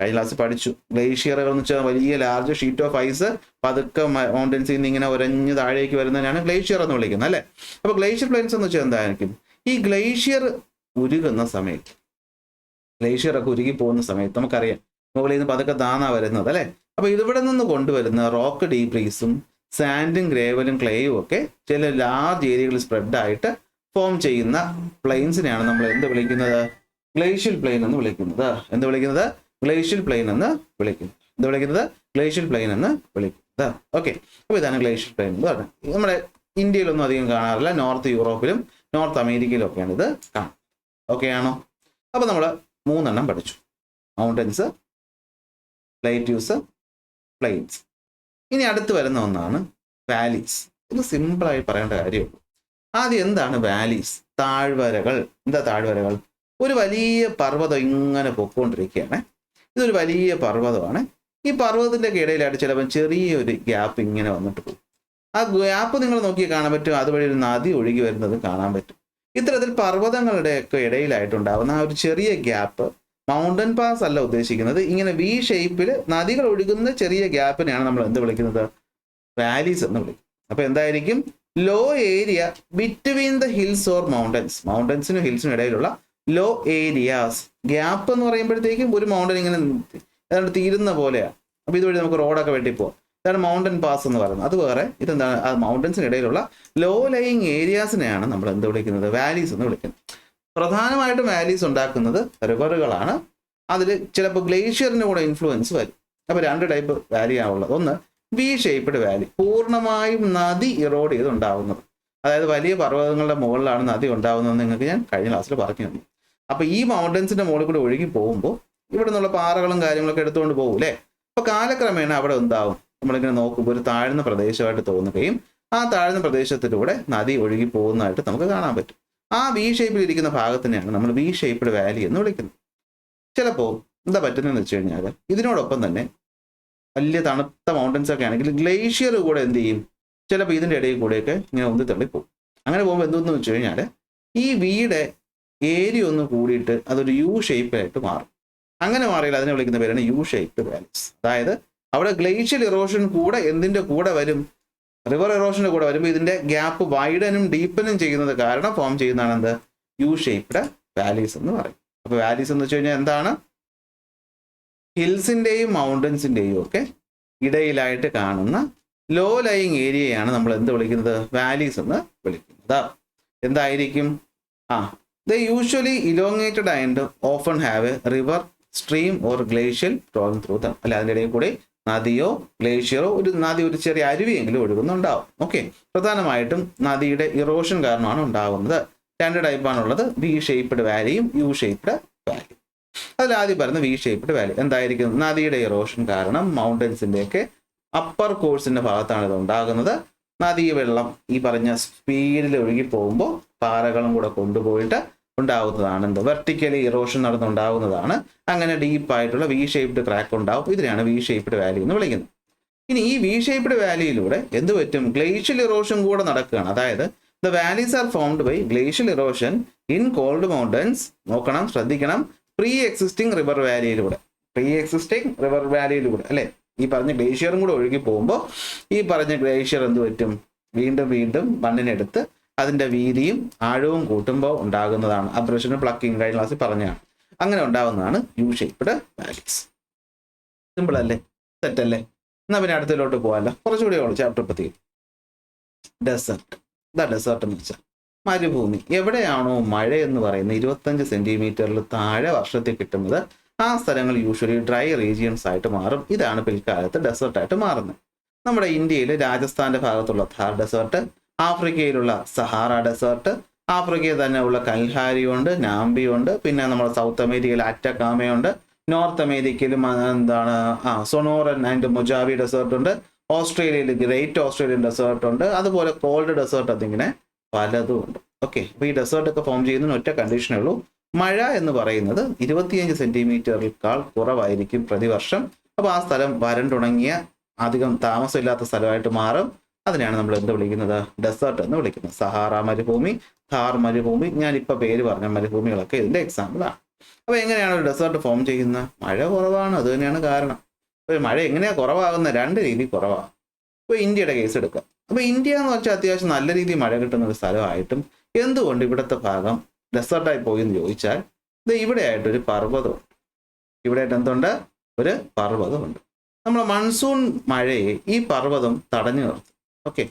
കഴിഞ്ഞ ക്ലാസ് പഠിച്ചു. ഗ്ലേഷ്യറുകൾ എന്ന് വെച്ചാൽ വലിയ ലാർജ് ഷീറ്റ് ഓഫ് ഐസ് പതുക്കെ മൗണ്ടൻസിൽ നിന്ന് ഇങ്ങനെ ഉരഞ്ഞ് താഴേക്ക് വരുന്നതിനാണ് ഗ്ലേഷ്യർ എന്ന് വിളിക്കുന്നത്, അല്ലെ? അപ്പൊ ഗ്ലേഷ്യർ പ്ലെയിൻസ് എന്ന് വെച്ചാൽ എന്തായിരിക്കും? ഈ ഗ്ലേഷ്യർ ഉരുകുന്ന സമയത്ത്, ഗ്ലേഷ്യർ ഒക്കെ ഉരുകി പോകുന്ന സമയത്ത് നമുക്കറിയാം മുകളിൽ നിന്ന് പതുക്കെ താന്നാ വരുന്നത്, അല്ലെ? അപ്പൊ ഇവിടെ നിന്ന് കൊണ്ടുവരുന്ന റോക്ക് ഡീബ്രീസും സാൻഡും ഗ്രേവലും ക്ലേയും ഒക്കെ ചില ലാർജ് ഏരിയകളിൽ സ്പ്രെഡ് ആയിട്ട് ഫോം ചെയ്യുന്ന പ്ലെയിൻസിനെയാണ് നമ്മൾ എന്ത് വിളിക്കുന്നത്? ഗ്ലേഷ്യൽ പ്ലെയിൻ എന്ന് വിളിക്കുന്നത്. എന്ത് വിളിക്കുന്നത്? ഗ്ലേഷ്യൽ പ്ലെയിൻ എന്ന് വിളിക്കുന്നു. എന്ത് വിളിക്കുന്നത്? ഗ്ലേഷ്യൽ പ്ലെയിൻ എന്ന് വിളിക്കുന്നത്. ഓക്കെ, അപ്പൊ ഇതാണ് ഗ്ലേഷ്യൽ പ്ലെയിൻ എന്ന് പറഞ്ഞത്. നമ്മുടെ ഇന്ത്യയിലൊന്നും അധികം കാണാറില്ല. നോർത്ത് യൂറോപ്പിലും നോർത്ത് അമേരിക്കയിലും ഒക്കെയാണ് ഇത് കാണുന്നത്. ഓക്കെ ആണോ? അപ്പൊ നമ്മൾ 3 എണ്ണം പഠിച്ചു: മൗണ്ടൻസ്, പ്ലേറ്റ്യൂസ്, പ്ലെയിൻസ്. ഇനി അടുത്ത് വരുന്ന ഒന്നാണ് വാലീസ്. ഇത് സിമ്പിളായി പറയേണ്ട കാര്യമുള്ളൂ. ആദ്യം എന്താണ് വാലീസ്? താഴ്വരകൾ. എന്താ താഴ്വരകൾ? ഒരു വലിയ പർവ്വതം ഇങ്ങനെ പൊക്കോണ്ടിരിക്കുകയാണ്. ഇതൊരു വലിയ പർവ്വതമാണ്. ഈ പർവ്വതത്തിന്റെ ഇടയിലായിട്ട് ചിലപ്പോൾ ചെറിയൊരു ഗ്യാപ്പ് ഇങ്ങനെ വന്നിട്ട് പോകും. ആ ഗ്യാപ്പ് നിങ്ങൾ നോക്കി കാണാൻ പറ്റും. അതുവഴി ഒരു നദി ഒഴുകി വരുന്നത് കാണാൻ പറ്റും. ഇത്തരത്തിൽ പർവ്വതങ്ങളുടെ ഒക്കെ ഇടയിലായിട്ടുണ്ടാവുന്ന ആ ഒരു ചെറിയ ഗ്യാപ്പ് മൗണ്ടൻ പാസ് അല്ല ഉദ്ദേശിക്കുന്നത്. ഇങ്ങനെ വി ഷേപ്പിൽ നദികൾ ഒഴുകുന്ന ചെറിയ ഗ്യാപ്പിനെയാണ് നമ്മൾ എന്ത് വിളിക്കുന്നത്? വാലീസ് എന്ന് വിളിക്കും. അപ്പൊ എന്തായിരിക്കും? Low area between the hills or mountains. മൗണ്ടൻസിനും ഹിൽസിനും ഇടയിലുള്ള ലോ ഏരിയാസ്. ഗ്യാപ്പ് എന്ന് പറയുമ്പോഴത്തേക്കും ഒരു മൗണ്ടൻ ഇങ്ങനെ ഏതാണ്ട് തീരുന്ന പോലെയാണ്. അപ്പൊ ഇതുവഴി നമുക്ക് റോഡൊക്കെ വെട്ടിപ്പോവാം. അതാണ് മൗണ്ടൻ പാസ് എന്ന് പറയുന്നത്. അത് വേറെ. ഇതെന്താണ്? ആ മൗണ്ടൻസിന് ഇടയിലുള്ള ലോ ലയിങ് ഏരിയാസിനെയാണ് നമ്മൾ എന്ത് വിളിക്കുന്നത്? വാലീസ് എന്ന് വിളിക്കുന്നത്. പ്രധാനമായിട്ടും വാലീസ് ഉണ്ടാക്കുന്നത് റിവറുകളാണ്. അതിൽ ചിലപ്പോൾ ഗ്ലേഷ്യറിന്റെ കൂടെ ഇൻഫ്ലുവൻസ് വരും. അപ്പൊ 2 ടൈപ്പ് വാലിയാണ് ഉള്ളത്. ഒന്ന് വി ഷേപ്പ്ഡ് വാലി, പൂർണ്ണമായും നദി ഇറോഡ് ചെയ്തുണ്ടാവുന്നത്. അതായത് വലിയ പർവ്വതങ്ങളുടെ മുകളിലാണ് നദി ഉണ്ടാവുന്നതെന്ന് നിങ്ങൾക്ക് ഞാൻ കഴിഞ്ഞ ക്ലാസ്സിൽ പറഞ്ഞു തന്നു. അപ്പൊ ഈ മൗണ്ടൻസിന്റെ മുകളിൽ കൂടെ ഒഴുകി പോകുമ്പോൾ ഇവിടെ നിന്നുള്ള പാറകളും കാര്യങ്ങളൊക്കെ എടുത്തുകൊണ്ട് പോകും, അല്ലേ? അപ്പൊ കാലക്രമേണ അവിടെ എന്താവും? നമ്മളിങ്ങനെ നോക്കുമ്പോൾ ഒരു താഴ്ന്ന പ്രദേശമായിട്ട് തോന്നുകയും ആ താഴ്ന്ന പ്രദേശത്തിലൂടെ നദി ഒഴുകി പോകുന്നതായിട്ട് നമുക്ക് കാണാൻ പറ്റും. ആ വി ഷേപ്പിൽ ഇരിക്കുന്ന ഭാഗത്തിനെയാണ് നമ്മൾ വി ഷേപ്പ്ഡ് വാലി എന്ന് വിളിക്കുന്നത്. ചിലപ്പോൾ എന്താ പറ്റുന്നതെന്ന് വെച്ച് കഴിഞ്ഞാൽ ഇതിനോടൊപ്പം തന്നെ വലിയ തണുത്ത മൗണ്ടൻസ് ഒക്കെ ആണെങ്കിൽ ഗ്ലേഷ്യർ കൂടെ എന്ത് ചെയ്യും? ചിലപ്പോൾ ഇതിൻ്റെ ഇടയിൽ കൂടെയൊക്കെ ഇങ്ങനെ ഒന്ന് തള്ളിപ്പോകും. അങ്ങനെ പോകുമ്പോൾ എന്തെന്ന് വെച്ച് കഴിഞ്ഞാൽ ഈ വീടെ ഏരിയ ഒന്ന് കൂടിയിട്ട് അതൊരു യു ഷേപ്പിലായിട്ട് മാറും. അങ്ങനെ മാറിയാൽ അതിനെ വിളിക്കുന്ന പേരാണ് യു ഷേപ്ഡ് വാലീസ്. അതായത് അവിടെ ഗ്ലേഷ്യൽ ഇറോഷൻ കൂടെ എന്തിൻ്റെ കൂടെ വരും? റിവർ ഇറോഷൻ്റെ കൂടെ വരുമ്പോൾ ഇതിൻ്റെ ഗ്യാപ്പ് വൈഡനും ഡീപ്പനും ചെയ്യുന്നത് കാരണം ഫോം ചെയ്യുന്നതാണ് എന്ത്? യു ഷേപ്ഡ് വാലീസ് എന്ന് പറയും. അപ്പോൾ വാലീസ് എന്ന് വെച്ച് കഴിഞ്ഞാൽ എന്താണ്? ഹിൽസിൻ്റെയും മൗണ്ടൻസിൻ്റെയും ഒക്കെ ഇടയിലായിട്ട് കാണുന്ന ലോ ലയിങ് ഏരിയയാണ് നമ്മൾ എന്ത് വിളിക്കുന്നത്? വാലീസ് എന്ന് വിളിക്കുന്നത്. എന്തായിരിക്കും? They usually elongated and often have a river, stream or glacial flowing through them. അല്ല, അതിൻ്റെ ഇടയിൽ കൂടി നദിയോ ഗ്ലേഷ്യറോ ഒരു ചെറിയ അരുവിയെങ്കിലും ഒഴുകുന്നുണ്ടാവും. ഓക്കെ, പ്രധാനമായിട്ടും നദിയുടെ ഇറോഷൻ കാരണമാണ് ഉണ്ടാകുന്നത്. രണ്ട് ടൈപ്പാണുള്ളത്, വി ഷേപ്പ്ഡ് വാലിയും യു ഷേപ്പ്ഡ് വാലി. അതിൽ ആദ്യം പറയുന്ന വി ഷേപ്പ്ഡ് വാലി എന്തായിരിക്കും? നദിയുടെ ഇറോഷൻ കാരണം മൗണ്ടൻസിൻ്റെയൊക്കെ അപ്പർ കോഴ്സിന്റെ ഭാഗത്താണ് ഇത് ഉണ്ടാകുന്നത്. നദീ വെള്ളം ഈ പറഞ്ഞ സ്പീഡിൽ ഒഴുകി പോകുമ്പോൾ പാറകളും കൂടെ കൊണ്ടുപോയിട്ട് ഉണ്ടാകുന്നതാണ് എന്ത്? വെർട്ടിക്കലി ഇറോഷൻ നടന്നുണ്ടാകുന്നതാണ്. അങ്ങനെ ഡീപ്പായിട്ടുള്ള വി ഷേപ്ഡ് ക്രാക്ക് ഉണ്ടാവും. ഇതിനെയാണ് വി ഷേപ്ഡ് വാലി എന്ന് വിളിക്കുന്നത്. ഇനി ഈ വി ഷേപ്ഡ് വാലിയിലൂടെ എന്ത് പറ്റും? ഗ്ലേഷ്യൽ ഇറോഷൻ കൂടെ നടക്കുകയാണ്. അതായത് the valleys are formed by glacial erosion in cold mountains. നോക്കണം, ശ്രദ്ധിക്കണം, പ്രീ എക്സിസ്റ്റിംഗ് റിവർ വാലിയിലൂടെ അല്ലെ, ഈ പറഞ്ഞ ഗ്ലേഷ്യറും കൂടെ ഒഴുകി പോകുമ്പോൾ ഈ പറഞ്ഞ ഗ്ലേഷ്യർ എന്ത് പറ്റും? വീണ്ടും മണ്ണിനെടുത്ത് അതിൻ്റെ വീതിയും ആഴവും കൂട്ടുമ്പോൾ ഉണ്ടാകുന്നതാണ് അബ്രഷനും പ്ലക്കിങ് കഴിഞ്ഞ ക്ലാസ്സിൽ പറഞ്ഞതാണ്. അങ്ങനെ ഉണ്ടാകുന്നതാണ് യു ഷേപ്പ്ഡ് വാലീസ്. സിമ്പിൾ അല്ലേ? സെറ്റ് അല്ലേ? എന്നാൽ പിന്നെ അടുത്തതിലോട്ട് പോകാമല്ലോ. കുറച്ചുകൂടി ഉള്ളൂ ചാപ്റ്റർ പറ്റി. ഡെസേർട്ട്. ഡെസേർട്ട് എന്ന് വെച്ചാൽ മരുഭൂമി. എവിടെയാണോ മഴ എന്ന് പറയുന്നത് 25 സെന്റിമീറ്ററിൽ താഴെ വർഷത്തിൽ കിട്ടുന്നത്, ആ സ്ഥലങ്ങൾ യൂഷ്വലി ഡ്രൈ റീജിയൻസ് ആയിട്ട് മാറും. ഇതാണ് പിൽക്കാലത്ത് ഡെസേർട്ടായിട്ട് മാറുന്നത്. നമ്മുടെ ഇന്ത്യയിൽ രാജസ്ഥാന്റെ ഭാഗത്തുള്ള ഥാർ ഡെസേർട്ട്, ആഫ്രിക്കയിലുള്ള സഹാറ ഡെസേർട്ട്, ആഫ്രിക്കയിൽ തന്നെ ഉള്ള കൽഹാരിയുണ്ട്, നാംബിയുണ്ട്, പിന്നെ നമ്മുടെ സൗത്ത് അമേരിക്കയിൽ അറ്റക്കാമയുണ്ട്, നോർത്ത് അമേരിക്കയിൽ സൊണോറൻ ആൻഡ് മൊജാവി ഡെസേർട്ട് ഉണ്ട്, ഓസ്ട്രേലിയയിൽ ഗ്രേറ്റ് ഓസ്ട്രേലിയൻ ഡെസേർട്ട് ഉണ്ട്, അതുപോലെ കോൾഡ് ഡെസേർട്ട് അതിങ്ങനെ പലതും ഉണ്ട്. ഓക്കെ, അപ്പോൾ ഈ ഡെസേർട്ട് ഒക്കെ ഫോം ചെയ്യുന്നതിന് ഒറ്റ കണ്ടീഷനേ ഉള്ളൂ, മഴ എന്ന് പറയുന്നത് 25 സെന്റിമീറ്ററിനേക്കാൾ കുറവായിരിക്കും പ്രതിവർഷം. അപ്പോൾ ആ സ്ഥലം വരണ്ടുണങ്ങിയ അധികം താമസമില്ലാത്ത സ്ഥലമായിട്ട് മാറും. അതിനെയാണ് നമ്മൾ എന്ത് വിളിക്കുന്നത്? ഡെസേർട്ട് എന്ന് വിളിക്കുന്നത്. സഹാറ മരുഭൂമി, ഥാർ മരുഭൂമി, ഞാനിപ്പോൾ പേര് പറഞ്ഞ മരുഭൂമികളൊക്കെ ഇതിൻ്റെ എക്സാമ്പിളാണ്. അപ്പോൾ എങ്ങനെയാണ് ഒരു ഡെസേർട്ട് ഫോം ചെയ്യുന്നത്? മഴ കുറവാണ്, അത് തന്നെയാണ് കാരണം. അപ്പോൾ മഴ എങ്ങനെയാണ് കുറവാകുന്നത്? രണ്ട് രീതി കുറവാകും. ഇപ്പോൾ ഇന്ത്യയുടെ കേസ് എടുക്കാം. അപ്പോൾ ഇന്ത്യ എന്ന് വെച്ചാൽ അത്യാവശ്യം നല്ല രീതിയിൽ മഴ കിട്ടുന്ന ഒരു സ്ഥലമായിട്ടും എന്തുകൊണ്ട് ഇവിടുത്തെ ഭാഗം ഡെസേർട്ടായി പോയി എന്ന് ചോദിച്ചാൽ, ഇത് ഇവിടെയായിട്ടൊരു പർവ്വതമുണ്ട്. ഇവിടെയായിട്ട് എന്തുണ്ട്? ഒരു പർവ്വതമുണ്ട്. നമ്മൾ മൺസൂൺ മഴയെ ഈ പർവ്വതം തടഞ്ഞു നിർത്തും. ഓക്കെ,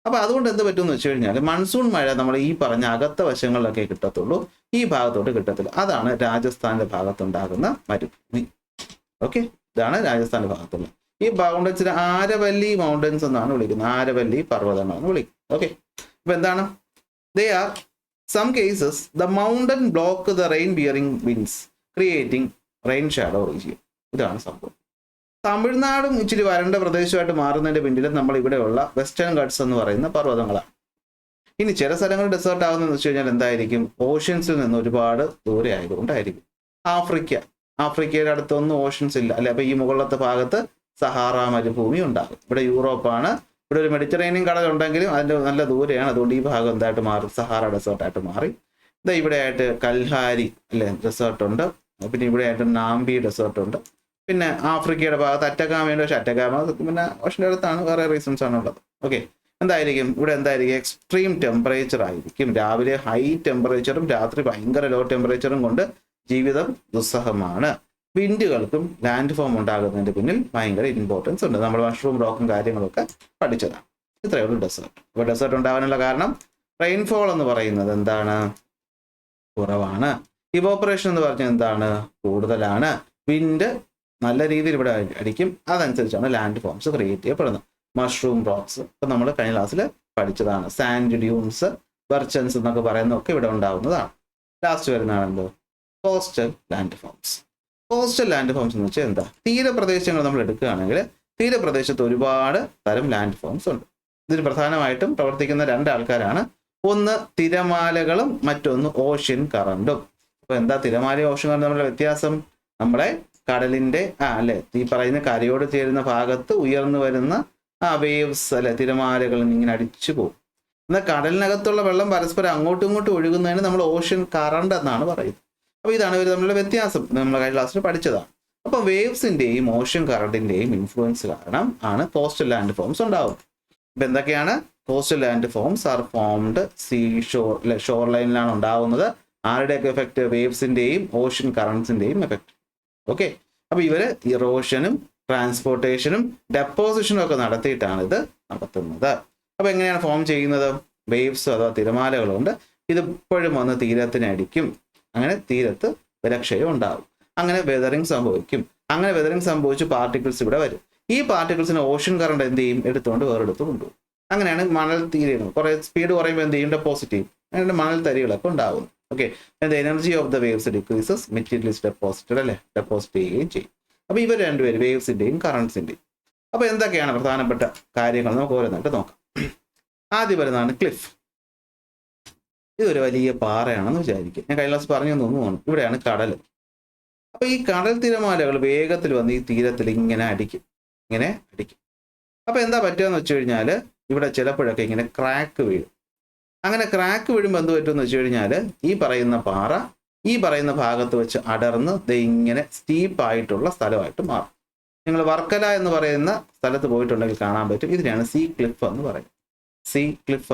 അപ്പോൾ അതുകൊണ്ട് എന്ത് പറ്റുമെന്ന് വെച്ച് കഴിഞ്ഞാൽ മൺസൂൺ മഴ നമ്മൾ ഈ പറഞ്ഞ അകത്ത വശങ്ങളിലൊക്കെ കിട്ടത്തുള്ളൂ, ഈ ഭാഗത്തോട്ട് കിട്ടത്തില്ല. അതാണ് രാജസ്ഥാന്റെ ഭാഗത്തുണ്ടാകുന്ന മരുഭൂമി. ഓക്കെ, ഇതാണ് രാജസ്ഥാന്റെ ഭാഗത്തുള്ള ഈ മൗണ്ടൻസിന് ആരവല്ലി മൗണ്ടൻസ് എന്നാണ് വിളിക്കുന്നത്. ആരവല്ലി പർവ്വതങ്ങളെന്ന് വിളിക്കുന്നത്. ഓക്കെ, അപ്പൊ എന്താണ്? There are some cases the mountain block the rain bearing winds creating rain shadow region. ഇതാണ് സംഭവം. തമിഴ്നാടും ഇച്ചിരി വരണ്ട പ്രദേശമായിട്ട് മാറുന്നതിന്റെ പിന്നിലും നമ്മൾ ഇവിടെയുള്ള വെസ്റ്റേൺ ഗട്ട്സ് എന്ന് പറയുന്ന പർവ്വതങ്ങളാണ്. ഇനി ചില സ്ഥലങ്ങൾ ഡെസേർട്ട് ആകുന്നതെന്ന് വെച്ച് കഴിഞ്ഞാൽ എന്തായിരിക്കും? ഓഷ്യൻസിൽ നിന്ന് ഒരുപാട് ദൂരെ ആയതുകൊണ്ടായിരിക്കും. ആഫ്രിക്കയുടെ അടുത്തൊന്നും ഓഷ്യൻസ് ഇല്ല അല്ലെ. അപ്പൊ ഈ മുകളിലത്തെ ഭാഗത്ത് സഹാറ മരുഭൂമി ഉണ്ടാകും. ഇവിടെ യൂറോപ്പാണ്, ഇവിടെ ഒരു മെഡിറ്ററേനിയൻ കടൽ ഉണ്ടെങ്കിലും അതിൻ്റെ നല്ല ദൂരെയാണ്. അതുകൊണ്ട് ഈ ഭാഗം എന്തായിട്ട് മാറി? സഹാറ ഡെസേർട്ടായിട്ട് മാറി. ഇതാ ഇവിടെ ആയിട്ട് കൽഹാരി അല്ലെ ഡെസേർട്ട് ഉണ്ട്. പിന്നെ ഇവിടെ ആയിട്ട് നാംബി ഡെസേർട്ട് ഉണ്ട്. പിന്നെ ആഫ്രിക്കയുടെ ഭാഗത്ത് അറ്റക്കാമയുണ്ട്. പക്ഷെ അറ്റക്കാമ പിന്നെ ഓഷൻ്റെ അടുത്താണ്, വേറെ റീസൺസ് ആണ് ഉള്ളത്. ഓക്കെ, എന്തായിരിക്കും ഇവിടെ? എന്തായിരിക്കും? എക്സ്ട്രീം ടെമ്പറേച്ചർ ആയിരിക്കും. രാവിലെ ഹൈ ടെമ്പറേച്ചറും രാത്രി ഭയങ്കര ലോ ടെമ്പറേച്ചറും കൊണ്ട് ജീവിതം ദുസ്സഹമാണ്. വിൻഡുകൾക്കും ലാൻഡ് ഫോം ഉണ്ടാകുന്നതിന്റെ പിന്നിൽ ഭയങ്കര ഇമ്പോർട്ടൻസ് ഉണ്ട്. നമ്മൾ മഷ്റൂം റോക്കും കാര്യങ്ങളൊക്കെ പഠിച്ചതാണ്. ഇത്രയേ ഉള്ളൂ ഡെസേർട്ട്. അപ്പോൾ ഡെസേർട്ട് ഉണ്ടാകാനുള്ള കാരണം റെയിൻഫോൾ എന്ന് പറയുന്നത് എന്താണ്? കുറവാണ്. ഇവോപ്പറേഷൻ എന്ന് പറഞ്ഞാൽ എന്താണ്? കൂടുതലാണ്. വിൻഡ് നല്ല രീതിയിൽ ഇവിടെ അടിക്കും. അതനുസരിച്ചാണ് ലാൻഡ് ഫോംസ് ക്രിയേറ്റ് ചെയ്യപ്പെടുന്നത്. മഷ്റൂം റോക്സ് ഇപ്പം നമ്മൾ കഴിഞ്ഞ ക്ലാസ്സിൽ പഠിച്ചതാണ്. സാൻഡ് ഡ്യൂൺസ്, വെർച്ചൻസ് എന്നൊക്കെ പറയുന്നതൊക്കെ ഇവിടെ ഉണ്ടാകുന്നതാണ്. ലാസ്റ്റ് വരുന്നതാണ് എന്തോ? Coastal land forms. Coastal land forms എന്ന് വെച്ചാൽ എന്താ? തീരപ്രദേശങ്ങൾ നമ്മൾ എടുക്കുകയാണെങ്കിൽ തീരപ്രദേശത്ത് ഒരുപാട് തരം ലാൻഡ് ഫോംസ് ഉണ്ട്. ഇതിൽ പ്രധാനമായിട്ടും പ്രവർത്തിക്കുന്ന രണ്ട് ആൾക്കാരാണ്. ഒന്ന് തിരമാലകളും മറ്റൊന്ന് ഓഷ്യൻ കറണ്ടും. അപ്പൊ എന്താ തിരമാലയും ഓഷ്യൻ കറണ്ടും തമ്മിലുള്ള വ്യത്യാസം? നമ്മുടെ കടലിന്റെ അല്ലെ ഈ പറയുന്ന കരയോട് ചേരുന്ന ഭാഗത്ത് ഉയർന്നു വരുന്ന വേവ്സ് അല്ലെ തിരമാലകൾ ഇങ്ങനെ അടിച്ചു പോകും. എന്നാൽ കടലിനകത്തുള്ള വെള്ളം പരസ്പരം അങ്ങോട്ടും ഇങ്ങോട്ടും ഒഴുകുന്നതിന് നമ്മൾ ഓഷ്യൻ കറണ്ട് എന്നാണ് പറയുന്നത്. അപ്പോൾ ഇതാണ് ഇവർ തമ്മിലുള്ള വ്യത്യാസം. നമ്മൾ കഴിഞ്ഞ ക്ലാസ്സിൽ പഠിച്ചതാണ്. അപ്പോൾ വേവ്സിന്റെയും ഓഷ്യൻ കറണ്ടിന്റെയും ഇൻഫ്ലുവൻസ് കാരണം ആണ് കോസ്റ്റൽ ലാൻഡ് ഫോംസ് ഉണ്ടാവുന്നത്. ഇപ്പൊ എന്തൊക്കെയാണ്? Coastal land forms are formed sea shore shore ലൈനിലാണ് ഉണ്ടാവുന്നത്. ആരുടെയൊക്കെ എഫക്ട്? വേവ്സിന്റെയും ഓഷ്യൻ കറണ്ട്സിന്റെയും എഫക്ട്. ഓക്കെ, അപ്പൊ ഇവര് ഇറോഷനും ട്രാൻസ്പോർട്ടേഷനും ഡെപ്പോസിഷനും ഒക്കെ നടത്തിയിട്ടാണ് ഇത് നടത്തുന്നത്. അപ്പൊ എങ്ങനെയാണ് ഫോം ചെയ്യുന്നത്? വേവ്സ് അഥവാ തിരമാലകളുണ്ട്. ഇതിപ്പോഴും വന്ന് തീരത്തിനെ അടിക്കും. അങ്ങനെ തീരത്ത് ബലക്ഷയം ഉണ്ടാവും. അങ്ങനെ വെതറിങ് സംഭവിക്കും. അങ്ങനെ വെതറിങ് സംഭവിച്ച് പാർട്ടിക്കിൾസ് ഇവിടെ വരും. ഈ പാർട്ടിക്കിൾസിന് ഓഷൻ കറണ്ട് എന്ത് ചെയ്യും? എടുത്തുകൊണ്ട് വേറെടുത്ത് കൊണ്ടുപോകും. അങ്ങനെയാണ് മണൽ തീരുകൾ. കുറെ സ്പീഡ് കുറയുമ്പോൾ എന്ത് ചെയ്യും? ഡെപ്പോസിറ്റ് ചെയ്യും. അങ്ങനെ മണൽ തരികളൊക്കെ ഉണ്ടാവും. Okay, energy of the waves decreases, material is deposited, അല്ലെ, ഡെപ്പോസിറ്റ് ചെയ്യുകയും ചെയ്യും. അപ്പൊ ഇവർ രണ്ടുപേരും വേവ്സിന്റെയും കറണ്ട്സിന്റെയും. അപ്പൊ എന്തൊക്കെയാണ് പ്രധാനപ്പെട്ട കാര്യങ്ങൾ നമുക്ക് ഓരോന്നായിട്ട് നോക്കാം. ആദ്യം വരുന്നതാണ് ക്ലിഫ്. ഇതൊരു വലിയ പാറയാണെന്ന് വിചാരിക്കുക. ഞാൻ കഴിഞ്ഞ ക്ലാസ് പറഞ്ഞു തോന്നുന്നു. ഇവിടെയാണ് കടൽ. അപ്പൊ ഈ കടൽ തിരമാലകൾ വേഗത്തിൽ വന്ന് ഈ തീരത്തിൽ ഇങ്ങനെ അടിക്കും. അപ്പൊ എന്താ പറ്റുകയെന്ന് വെച്ച് കഴിഞ്ഞാൽ ഇവിടെ ചിലപ്പോഴൊക്കെ ഇങ്ങനെ ക്രാക്ക് വീഴും. അങ്ങനെ ക്രാക്ക് വീഴുമ്പോൾ എന്ത് പറ്റുമെന്ന് വെച്ച് കഴിഞ്ഞാൽ ഈ പറയുന്ന പാറ ഈ പറയുന്ന ഭാഗത്ത് വെച്ച് അടർന്ന് ഇങ്ങനെ സ്റ്റീപ്പായിട്ടുള്ള സ്ഥലമായിട്ട് മാറും. നിങ്ങൾ വർക്കല എന്ന് പറയുന്ന സ്ഥലത്ത് പോയിട്ടുണ്ടെങ്കിൽ കാണാൻ പറ്റും. ഇതിനെയാണ് സീ ക്ലിഫ്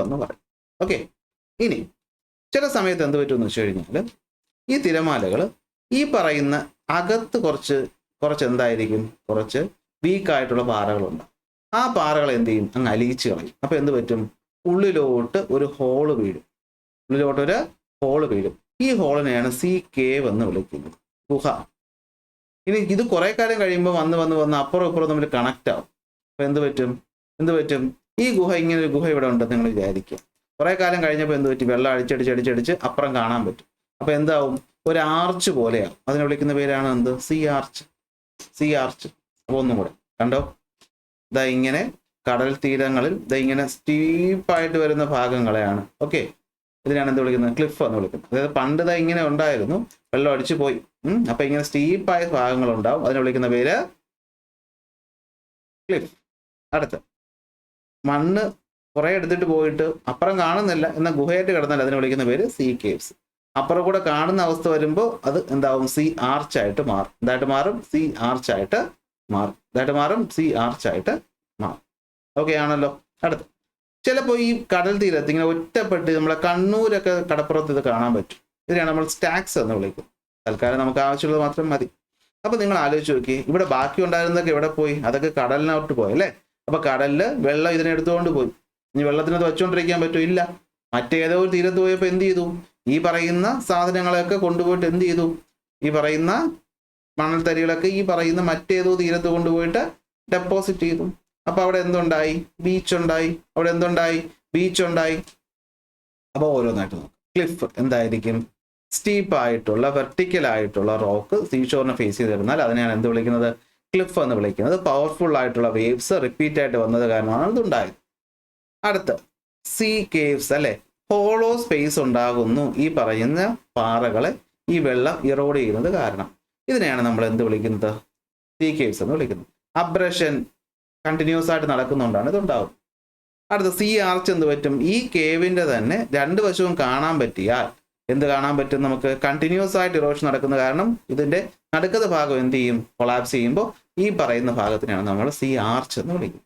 എന്ന് പറയും. ഓക്കെ, ഇനി ചില സമയത്ത് എന്ത് പറ്റുമെന്ന് വെച്ച് കഴിഞ്ഞാൽ ഈ തിരമാലകൾ ഈ പറയുന്ന അകത്ത് കുറച്ച് എന്തായിരിക്കും, കുറച്ച് വീക്കായിട്ടുള്ള പാറകളുണ്ട്. ആ പാറകൾ എന്ത് ചെയ്യും? അങ്ങ് അലിയിച്ച് കളയും. അപ്പൊ എന്ത് പറ്റും? ഉള്ളിലോട്ട് ഒരു ഹോള് വീഴും. ഈ ഹോളിനെയാണ് സീ കേവ് എന്ന് വിളിക്കുന്നത്, ഗുഹ. ഇനി ഇത് കുറെ കാലം കഴിയുമ്പോൾ വന്ന് അപ്പുറം ഇപ്പുറം തമ്മിൽ കണക്ട് ആവും. അപ്പൊ എന്ത് പറ്റും? ഈ ഗുഹ, ഇങ്ങനെ ഒരു ഗുഹ ഇവിടെ ഉണ്ടെന്ന് നിങ്ങൾ വിചാരിക്കുക. കുറെ കാലം കഴിഞ്ഞപ്പോൾ എന്ത് പറ്റും? വെള്ളം അടിച്ചടിച്ച് അപ്പുറം കാണാൻ പറ്റും. അപ്പൊ എന്താവും? ഒരു ആർച്ച് പോലെയാവും. അതിനെ വിളിക്കുന്ന പേരാണ് എന്ത്? Sea arch. അപ്പൊ ഒന്നും കൂടെ കണ്ടോ, ഇങ്ങനെ കടൽ തീരങ്ങളിൽ ഇങ്ങനെ സ്റ്റീപ്പായിട്ട് വരുന്ന ഭാഗങ്ങളെയാണ് ഓക്കെ ഇതിനാണ് എന്ത് വിളിക്കുന്നത്? ക്ലിഫ് എന്ന് വിളിക്കുന്നത്. അതായത് പണ്ട് ഇങ്ങനെ ഉണ്ടായിരുന്നു, വെള്ളം അടിച്ചു പോയി. അപ്പൊ ഇങ്ങനെ സ്റ്റീപ്പായ ഭാഗങ്ങൾ ഉണ്ടാവും. അതിനെ വിളിക്കുന്ന പേര് ക്ലിഫ്. അടുത്ത മണ്ണ് കുറെ എടുത്തിട്ട് പോയിട്ട് അപ്പുറം കാണുന്നില്ല, എന്നാൽ ഗുഹയായിട്ട് കിടന്നാൽ അതിനെ വിളിക്കുന്ന പേര് സീ കേവ്സ്. അപ്പുറം കൂടെ കാണുന്ന അവസ്ഥ വരുമ്പോൾ അത് എന്താവും? സീ ആർച്ചായിട്ട് മാറും. സീ ആർച്ചായിട്ട് മാറും. ഓക്കെ ആണല്ലോ. അടുത്ത് ചിലപ്പോൾ ഈ കടൽ തീരത്ത് ഇങ്ങനെ ഒറ്റപ്പെട്ട് നമ്മളെ കണ്ണൂരൊക്കെ കടപ്പുറത്ത് ഇത് കാണാൻ പറ്റും. ഇതിനാണ് നമ്മൾ സ്റ്റാക്സ് എന്ന് വിളിക്കും. തൽക്കാലം നമുക്ക് ആവശ്യമുള്ളത് മാത്രം മതി. അപ്പൊ നിങ്ങൾ ആലോചിച്ച് നോക്കി, ഇവിടെ ബാക്കി ഉണ്ടായിരുന്നതൊക്കെ എവിടെ പോയി? അതൊക്കെ കടലിനോട്ട് പോയി അല്ലേ. അപ്പൊ കടലില് വെള്ളം ഇതിനെടുത്തുകൊണ്ട് പോയി. ഇനി വെള്ളത്തിനകത്ത് വെച്ചുകൊണ്ടിരിക്കാൻ പറ്റും? ഇല്ല. മറ്റേതോ ഒരു തീരത്ത് പോയപ്പോൾ എന്ത് ചെയ്തു? ഈ പറയുന്ന സാധനങ്ങളൊക്കെ കൊണ്ടുപോയിട്ട് എന്ത് ചെയ്തു? ഈ പറയുന്ന മണൽത്തരികളൊക്കെ ഈ പറയുന്ന മറ്റേതോ തീരത്ത് കൊണ്ടുപോയിട്ട് ഡെപ്പോസിറ്റ് ചെയ്തു. അപ്പൊ അവിടെ എന്തുണ്ടായി? ബീച്ച് ഉണ്ടായി. അപ്പൊ ഓരോന്നായിട്ട് നോക്കാം. ക്ലിഫ് എന്തായിരിക്കും? സ്റ്റീപ്പായിട്ടുള്ള വെർട്ടിക്കൽ ആയിട്ടുള്ള റോക്ക് സീഷോറിനെ ഫേസ് ചെയ്തിരുന്നാൽ അതിനെയാണ് എന്ത് വിളിക്കുന്നത്? ക്ലിഫ് എന്ന് വിളിക്കുന്നത്. പവർഫുൾ ആയിട്ടുള്ള വേവ്സ് റിപ്പീറ്റ് ആയിട്ട് വന്നത് കാരണമാണ് ഇതുണ്ടായത്. അടുത്ത സീ കേവ്സ് അല്ലെ, ഹോളോ സ്പേസ് ഉണ്ടാകുന്നു ഈ പറയുന്ന പാറകളെ ഈ വെള്ളം ഇറോഡ് ചെയ്യുന്നത് കാരണം. ഇതിനെയാണ് നമ്മൾ എന്ത് വിളിക്കുന്നത്? സീ കേവ്സ് എന്ന് വിളിക്കുന്നത്. അബ്രഷൻ കണ്ടിന്യൂസ് ആയിട്ട് നടക്കുന്നുകൊണ്ടാണ് ഇതുണ്ടാവും. അടുത്ത സീ ആർച്ച് എന്ത് പറ്റും? ഈ കേവിന്റെ തന്നെ രണ്ട് വശവും കാണാൻ പറ്റിയാൽ എന്ത് കാണാൻ പറ്റും നമുക്ക്? കണ്ടിന്യൂസ് ആയിട്ട് ഇറോഷൻ നടക്കുന്ന കാരണം ഇതിന്റെ നടുക്കത്തെ ഭാഗം എന്ത് ചെയ്യും? കൊളാപ്സ് ചെയ്യുമ്പോൾ ഈ പറയുന്ന ഭാഗത്തിനാണ് നമ്മൾ സീ ആർച്ച് എന്ന് വിളിക്കുന്നത്.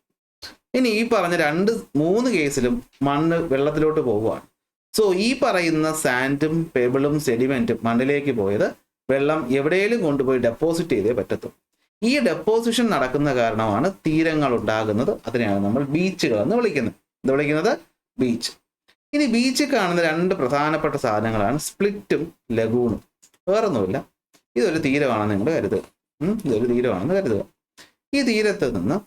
ഇനി ഈ പറഞ്ഞ 2-3 കേസിലും മണ്ണ് വെള്ളത്തിലോട്ട് പോവുകയാണ്. സോ ഈ പറയുന്ന സാൻഡും പെബിളും സെഡിമെന്റും മണ്ണിലേക്ക് പോയത് വെള്ളം എവിടെയെങ്കിലും കൊണ്ടുപോയി ഡെപ്പോസിറ്റ് ചെയ്തേ പറ്റത്തുള്ളൂ. ഈ ഡെപ്പോസിഷൻ നടക്കുന്ന കാരണമാണ് തീരങ്ങൾ ഉണ്ടാകുന്നത്. അതിനെയാണ് നമ്മൾ ബീച്ചുകൾ എന്ന് വിളിക്കുന്നത്. ബീച്ച്. ഇനി ബീച്ചിൽ കാണുന്ന 2 പ്രധാനപ്പെട്ട സാധനങ്ങളാണ് സ്പ്ലിറ്റും ലഗൂണും. വേറൊന്നുമില്ല, ഇതൊരു തീരമാണെന്ന് നിങ്ങൾ കരുതുക. ഈ തീരത്ത് നിന്ന്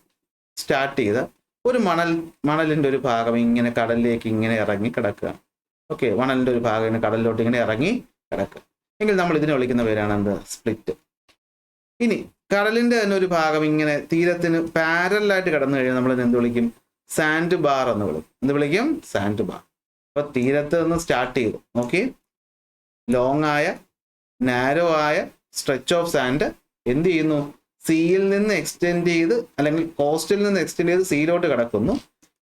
സ്റ്റാർട്ട് ചെയ്ത ഒരു മണലിന്റെ ഒരു ഭാഗം ഇങ്ങനെ കടലിലേക്ക് ഇങ്ങനെ ഇറങ്ങി കിടക്കുക. ഓക്കെ, മണലിന്റെ ഒരു ഭാഗം ഇങ്ങനെ കടലിലോട്ട് ഇങ്ങനെ ഇറങ്ങി കിടക്കുക എങ്കിൽ നമ്മൾ ഇതിനെ വിളിക്കുന്ന പേരാണ് എന്ത്? സ്പ്ലിറ്റ്. ഇനി കടലിന്റെ തന്നെ ഒരു ഭാഗം ഇങ്ങനെ തീരത്തിന് പാരലായിട്ട് കടന്നു കഴിഞ്ഞാൽ നമ്മൾ എന്ത് വിളിക്കും? സാൻഡ് ബാർ എന്ന് വിളിക്കും. Sand bar. അപ്പൊ തീരത്ത് നിന്ന് സ്റ്റാർട്ട് ചെയ്തു ഓക്കെ, ലോങ് ആയ നാരോ ആയ സ്ട്രെച്ച് ഓഫ് സാൻഡ് എന്ത് ചെയ്യുന്നു? സീയിൽ നിന്ന് എക്സ്റ്റെൻഡ് ചെയ്ത് അല്ലെങ്കിൽ കോസ്റ്റിൽ നിന്ന് എക്സ്റ്റെൻഡ് ചെയ്ത് സീയിലോട്ട് കിടക്കുന്നു.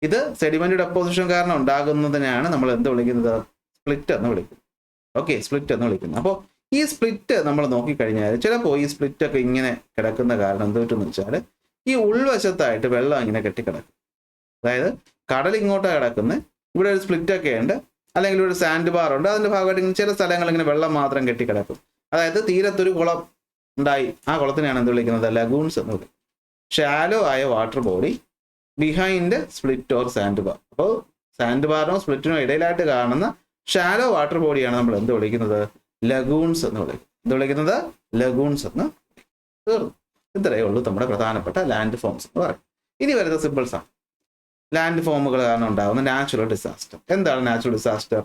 ഇത് സെഡിമെന്റ് ഡെപ്പോസിഷൻ കാരണം ഉണ്ടാകുന്നതിനാണ് നമ്മൾ എന്ത് വിളിക്കുന്നത്? സ്പ്ലിറ്റ് എന്ന് വിളിക്കുന്നത്. ഓക്കെ, സ്പ്ലിറ്റ് എന്ന് വിളിക്കുന്നത്. അപ്പോൾ ഈ സ്പ്ലിറ്റ് നമ്മൾ നോക്കിക്കഴിഞ്ഞാൽ ചിലപ്പോൾ ഈ സ്പ്ലിറ്റ് ഒക്കെ ഇങ്ങനെ കിടക്കുന്ന കാരണം എന്ത് പറ്റുമെന്ന് വെച്ചാൽ ഈ ഉൾവശത്തായിട്ട് വെള്ളം ഇങ്ങനെ കെട്ടിക്കിടക്കും. അതായത് കടൽ ഇങ്ങോട്ടാണ് കിടക്കുന്നത്, ഇവിടെ ഒരു സ്പ്ലിറ്റ് ഒക്കെ ഉണ്ട്, അല്ലെങ്കിൽ ഒരു സാൻഡ് ബാർ ഉണ്ട്. അതിന്റെ ഭാഗമായിട്ട് ഇങ്ങനെ ചില സ്ഥലങ്ങൾ ഇങ്ങനെ വെള്ളം മാത്രം കെട്ടിക്കിടക്കും. അതായത് തീരത്തൊരു കുളം ഉണ്ടായി, ആ കുളത്തിനെയാണ് എന്ത് വിളിക്കുന്നത്? ലഗൂൺസ് എന്ന് വിളിക്കുന്നത്. ഷാലോ ആയ water body behind split or sand bar. അപ്പോൾ സാൻഡ് ബാറിനോ സ്പ്ലിറ്റിനോ ഇടയിലായിട്ട് കാണുന്ന ഷാലോ വാട്ടർ ബോഡിയാണ് നമ്മൾ എന്ത് വിളിക്കുന്നത്? ലഗൂൺസ് എന്ന് വിളിക്കും. എന്ത് വിളിക്കുന്നത്? ലഗൂൺസ് എന്ന് തീർന്നു. ഇത്രയേ ഉള്ളൂ നമ്മുടെ പ്രധാനപ്പെട്ട ലാൻഡ് ഫോംസ് എന്ന് പറയും. ഇനി വരുന്ന സിമ്പിൾസ് ആണ്. ലാൻഡ് ഫോമുകൾ കാരണം ഉണ്ടാകുന്ന നാച്ചുറൽ ഡിസാസ്റ്റർ. എന്താണ് നാച്ചുറൽ ഡിസാസ്റ്റർ?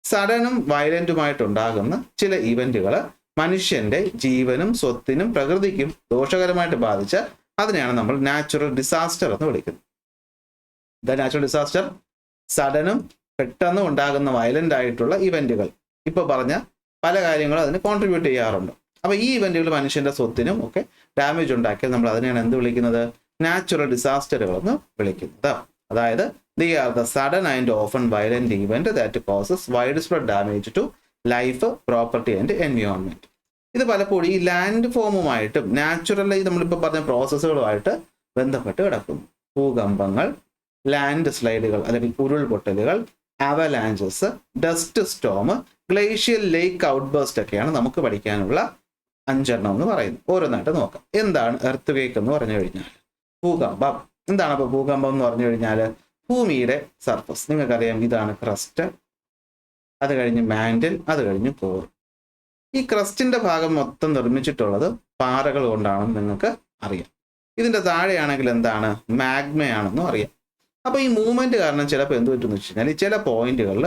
സഡനും വയലന്റുമായിട്ടുണ്ടാകുന്ന ചില ഇവന്റുകൾ മനുഷ്യന്റെ ജീവനും സ്വത്തിനും പ്രകൃതിക്കും ദോഷകരമായിട്ട് ബാധിച്ച അതിനെയാണ് നമ്മൾ നാച്ചുറൽ ഡിസാസ്റ്റർ എന്ന് വിളിക്കുന്നത്. ദ നാച്ചുറൽ ഡിസാസ്റ്റർ സഡനും പെട്ടെന്ന് ഉണ്ടാകുന്ന വയലന്റ് ആയിട്ടുള്ള ഇവന്റുകൾ. ഇപ്പൊ പറഞ്ഞ പല കാര്യങ്ങളും അതിന് കോൺട്രിബ്യൂട്ട് ചെയ്യാറുണ്ട്. അപ്പൊ ഈ ഇവന്റുകൾ മനുഷ്യന്റെ സ്വത്തിനും ഒക്കെ ഡാമേജ് ഉണ്ടാക്കിയാൽ നമ്മൾ അതിനെയാണ് എന്ത് വിളിക്കുന്നത്? നാച്ചുറൽ ഡിസാസ്റ്ററുകൾ എന്ന് വിളിക്കുന്നത്. അതായത് they are the sudden and often violent event that causes widespread damage to life, property and environment. ഇത് പലപ്പോഴും ഈ ലാൻഡ് ഫോമുമായിട്ടും നാച്ചുറലി നമ്മളിപ്പോൾ പറഞ്ഞ പ്രോസസ്സുകളുമായിട്ട് ബന്ധപ്പെട്ട് കിടക്കുന്നു. ഭൂകമ്പങ്ങൾ, ലാൻഡ് സ്ലൈഡുകൾ അല്ലെങ്കിൽ ഉരുൾപൊട്ടലുകൾ, അവലാഞ്ചസ്, ഡസ്റ്റ് സ്റ്റോം, ഗ്ലേഷ്യൽ ലേക്ക് ഔട്ട്ബേസ്റ്റ് ഒക്കെയാണ് നമുക്ക് പഠിക്കാനുള്ള 5 എണ്ണം എന്ന് പറയുന്നത്. ഓരോന്നായിട്ട് നോക്കാം. എന്താണ് എർത്ത് ക്വേക്ക് എന്ന് പറഞ്ഞു കഴിഞ്ഞാൽ? ഭൂകമ്പം. എന്താണ് അപ്പോൾ ഭൂകമ്പം എന്ന് പറഞ്ഞു കഴിഞ്ഞാൽ? ഭൂമിയുടെ സർഫസ്, നിങ്ങൾക്കറിയാം, ഇതാണ് ക്രസ്റ്റ്, അത് കഴിഞ്ഞ് മാൻഡിൽ, അത് കഴിഞ്ഞ് കോർ. ഈ ക്രസ്റ്റിന്റെ ഭാഗം മൊത്തം നിർമ്മിച്ചിട്ടുള്ളത് പാറകൾ കൊണ്ടാണെന്ന് നിങ്ങൾക്ക് അറിയാം. ഇതിന്റെ താഴെയാണെങ്കിൽ എന്താണ്? മാഗ്മയാണെന്നും അറിയാം. അപ്പൊ ഈ മൂവ്മെന്റ് കാരണം ചിലപ്പോൾ എന്ത് പറ്റുമെന്ന് വെച്ച് കഴിഞ്ഞാൽ ചില പോയിന്റുകളിൽ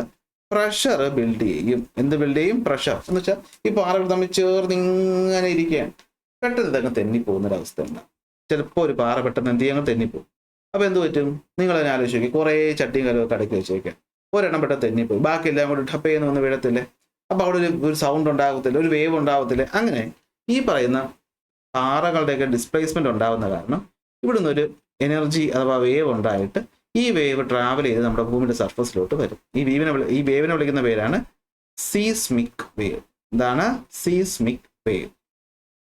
പ്രഷർ ബിൽഡ് ചെയ്യും. എന്ത് ബിൽഡ് ചെയ്യും? പ്രഷർ എന്ന് വെച്ചാൽ ഈ പാറകൾ തമ്മിൽ ചേർന്ന് ഇങ്ങനെ ഇരിക്കുകയാണ്. പെട്ടെന്ന് ഇതങ്ങ് തെന്നിപ്പോകുന്നൊരവസ്ഥ ഉണ്ടാകും. ചിലപ്പോൾ ഒരു പാറ പെട്ടെന്ന് എന്ത് ചെയ്യാൻ തെന്നിപ്പോകും. അപ്പോൾ എന്ത് പറ്റും? നിങ്ങൾ അതിനെ ആലോചിക്കും. കുറേ ചട്ടിയും കലവൊക്കെ അടുക്കി വെച്ചേക്കാം, ഒരെണ്ണം പെട്ടെന്ന് തെന്നിപ്പോയി, ബാക്കിയെല്ലാം കൂടി ടപ്പ് ചെയ്യുന്ന ഒന്ന് വീഴത്തില്ലേ? അപ്പോൾ അവിടെ ഒരു സൗണ്ട് ഉണ്ടാകത്തില്ല, ഒരു വേവ് ഉണ്ടാകത്തില്ല. അങ്ങനെ ഈ പറയുന്ന പാറകളുടെയൊക്കെ ഡിസ്പ്ലേസ്മെന്റ് ഉണ്ടാകുന്ന കാരണം ഇവിടുന്ന് ഒരു എനർജി അഥവാ വേവ് ഉണ്ടായിട്ട് ഈ വേവ് ട്രാവൽ ചെയ്ത് നമ്മുടെ ഭൂമിയുടെ സർഫസിലോട്ട് വരും. ഈ വേവിനെ വിളിക്കുന്ന പേരാണ് സീസ്മിക് വേവ്. എന്താണ്? Seismic wave.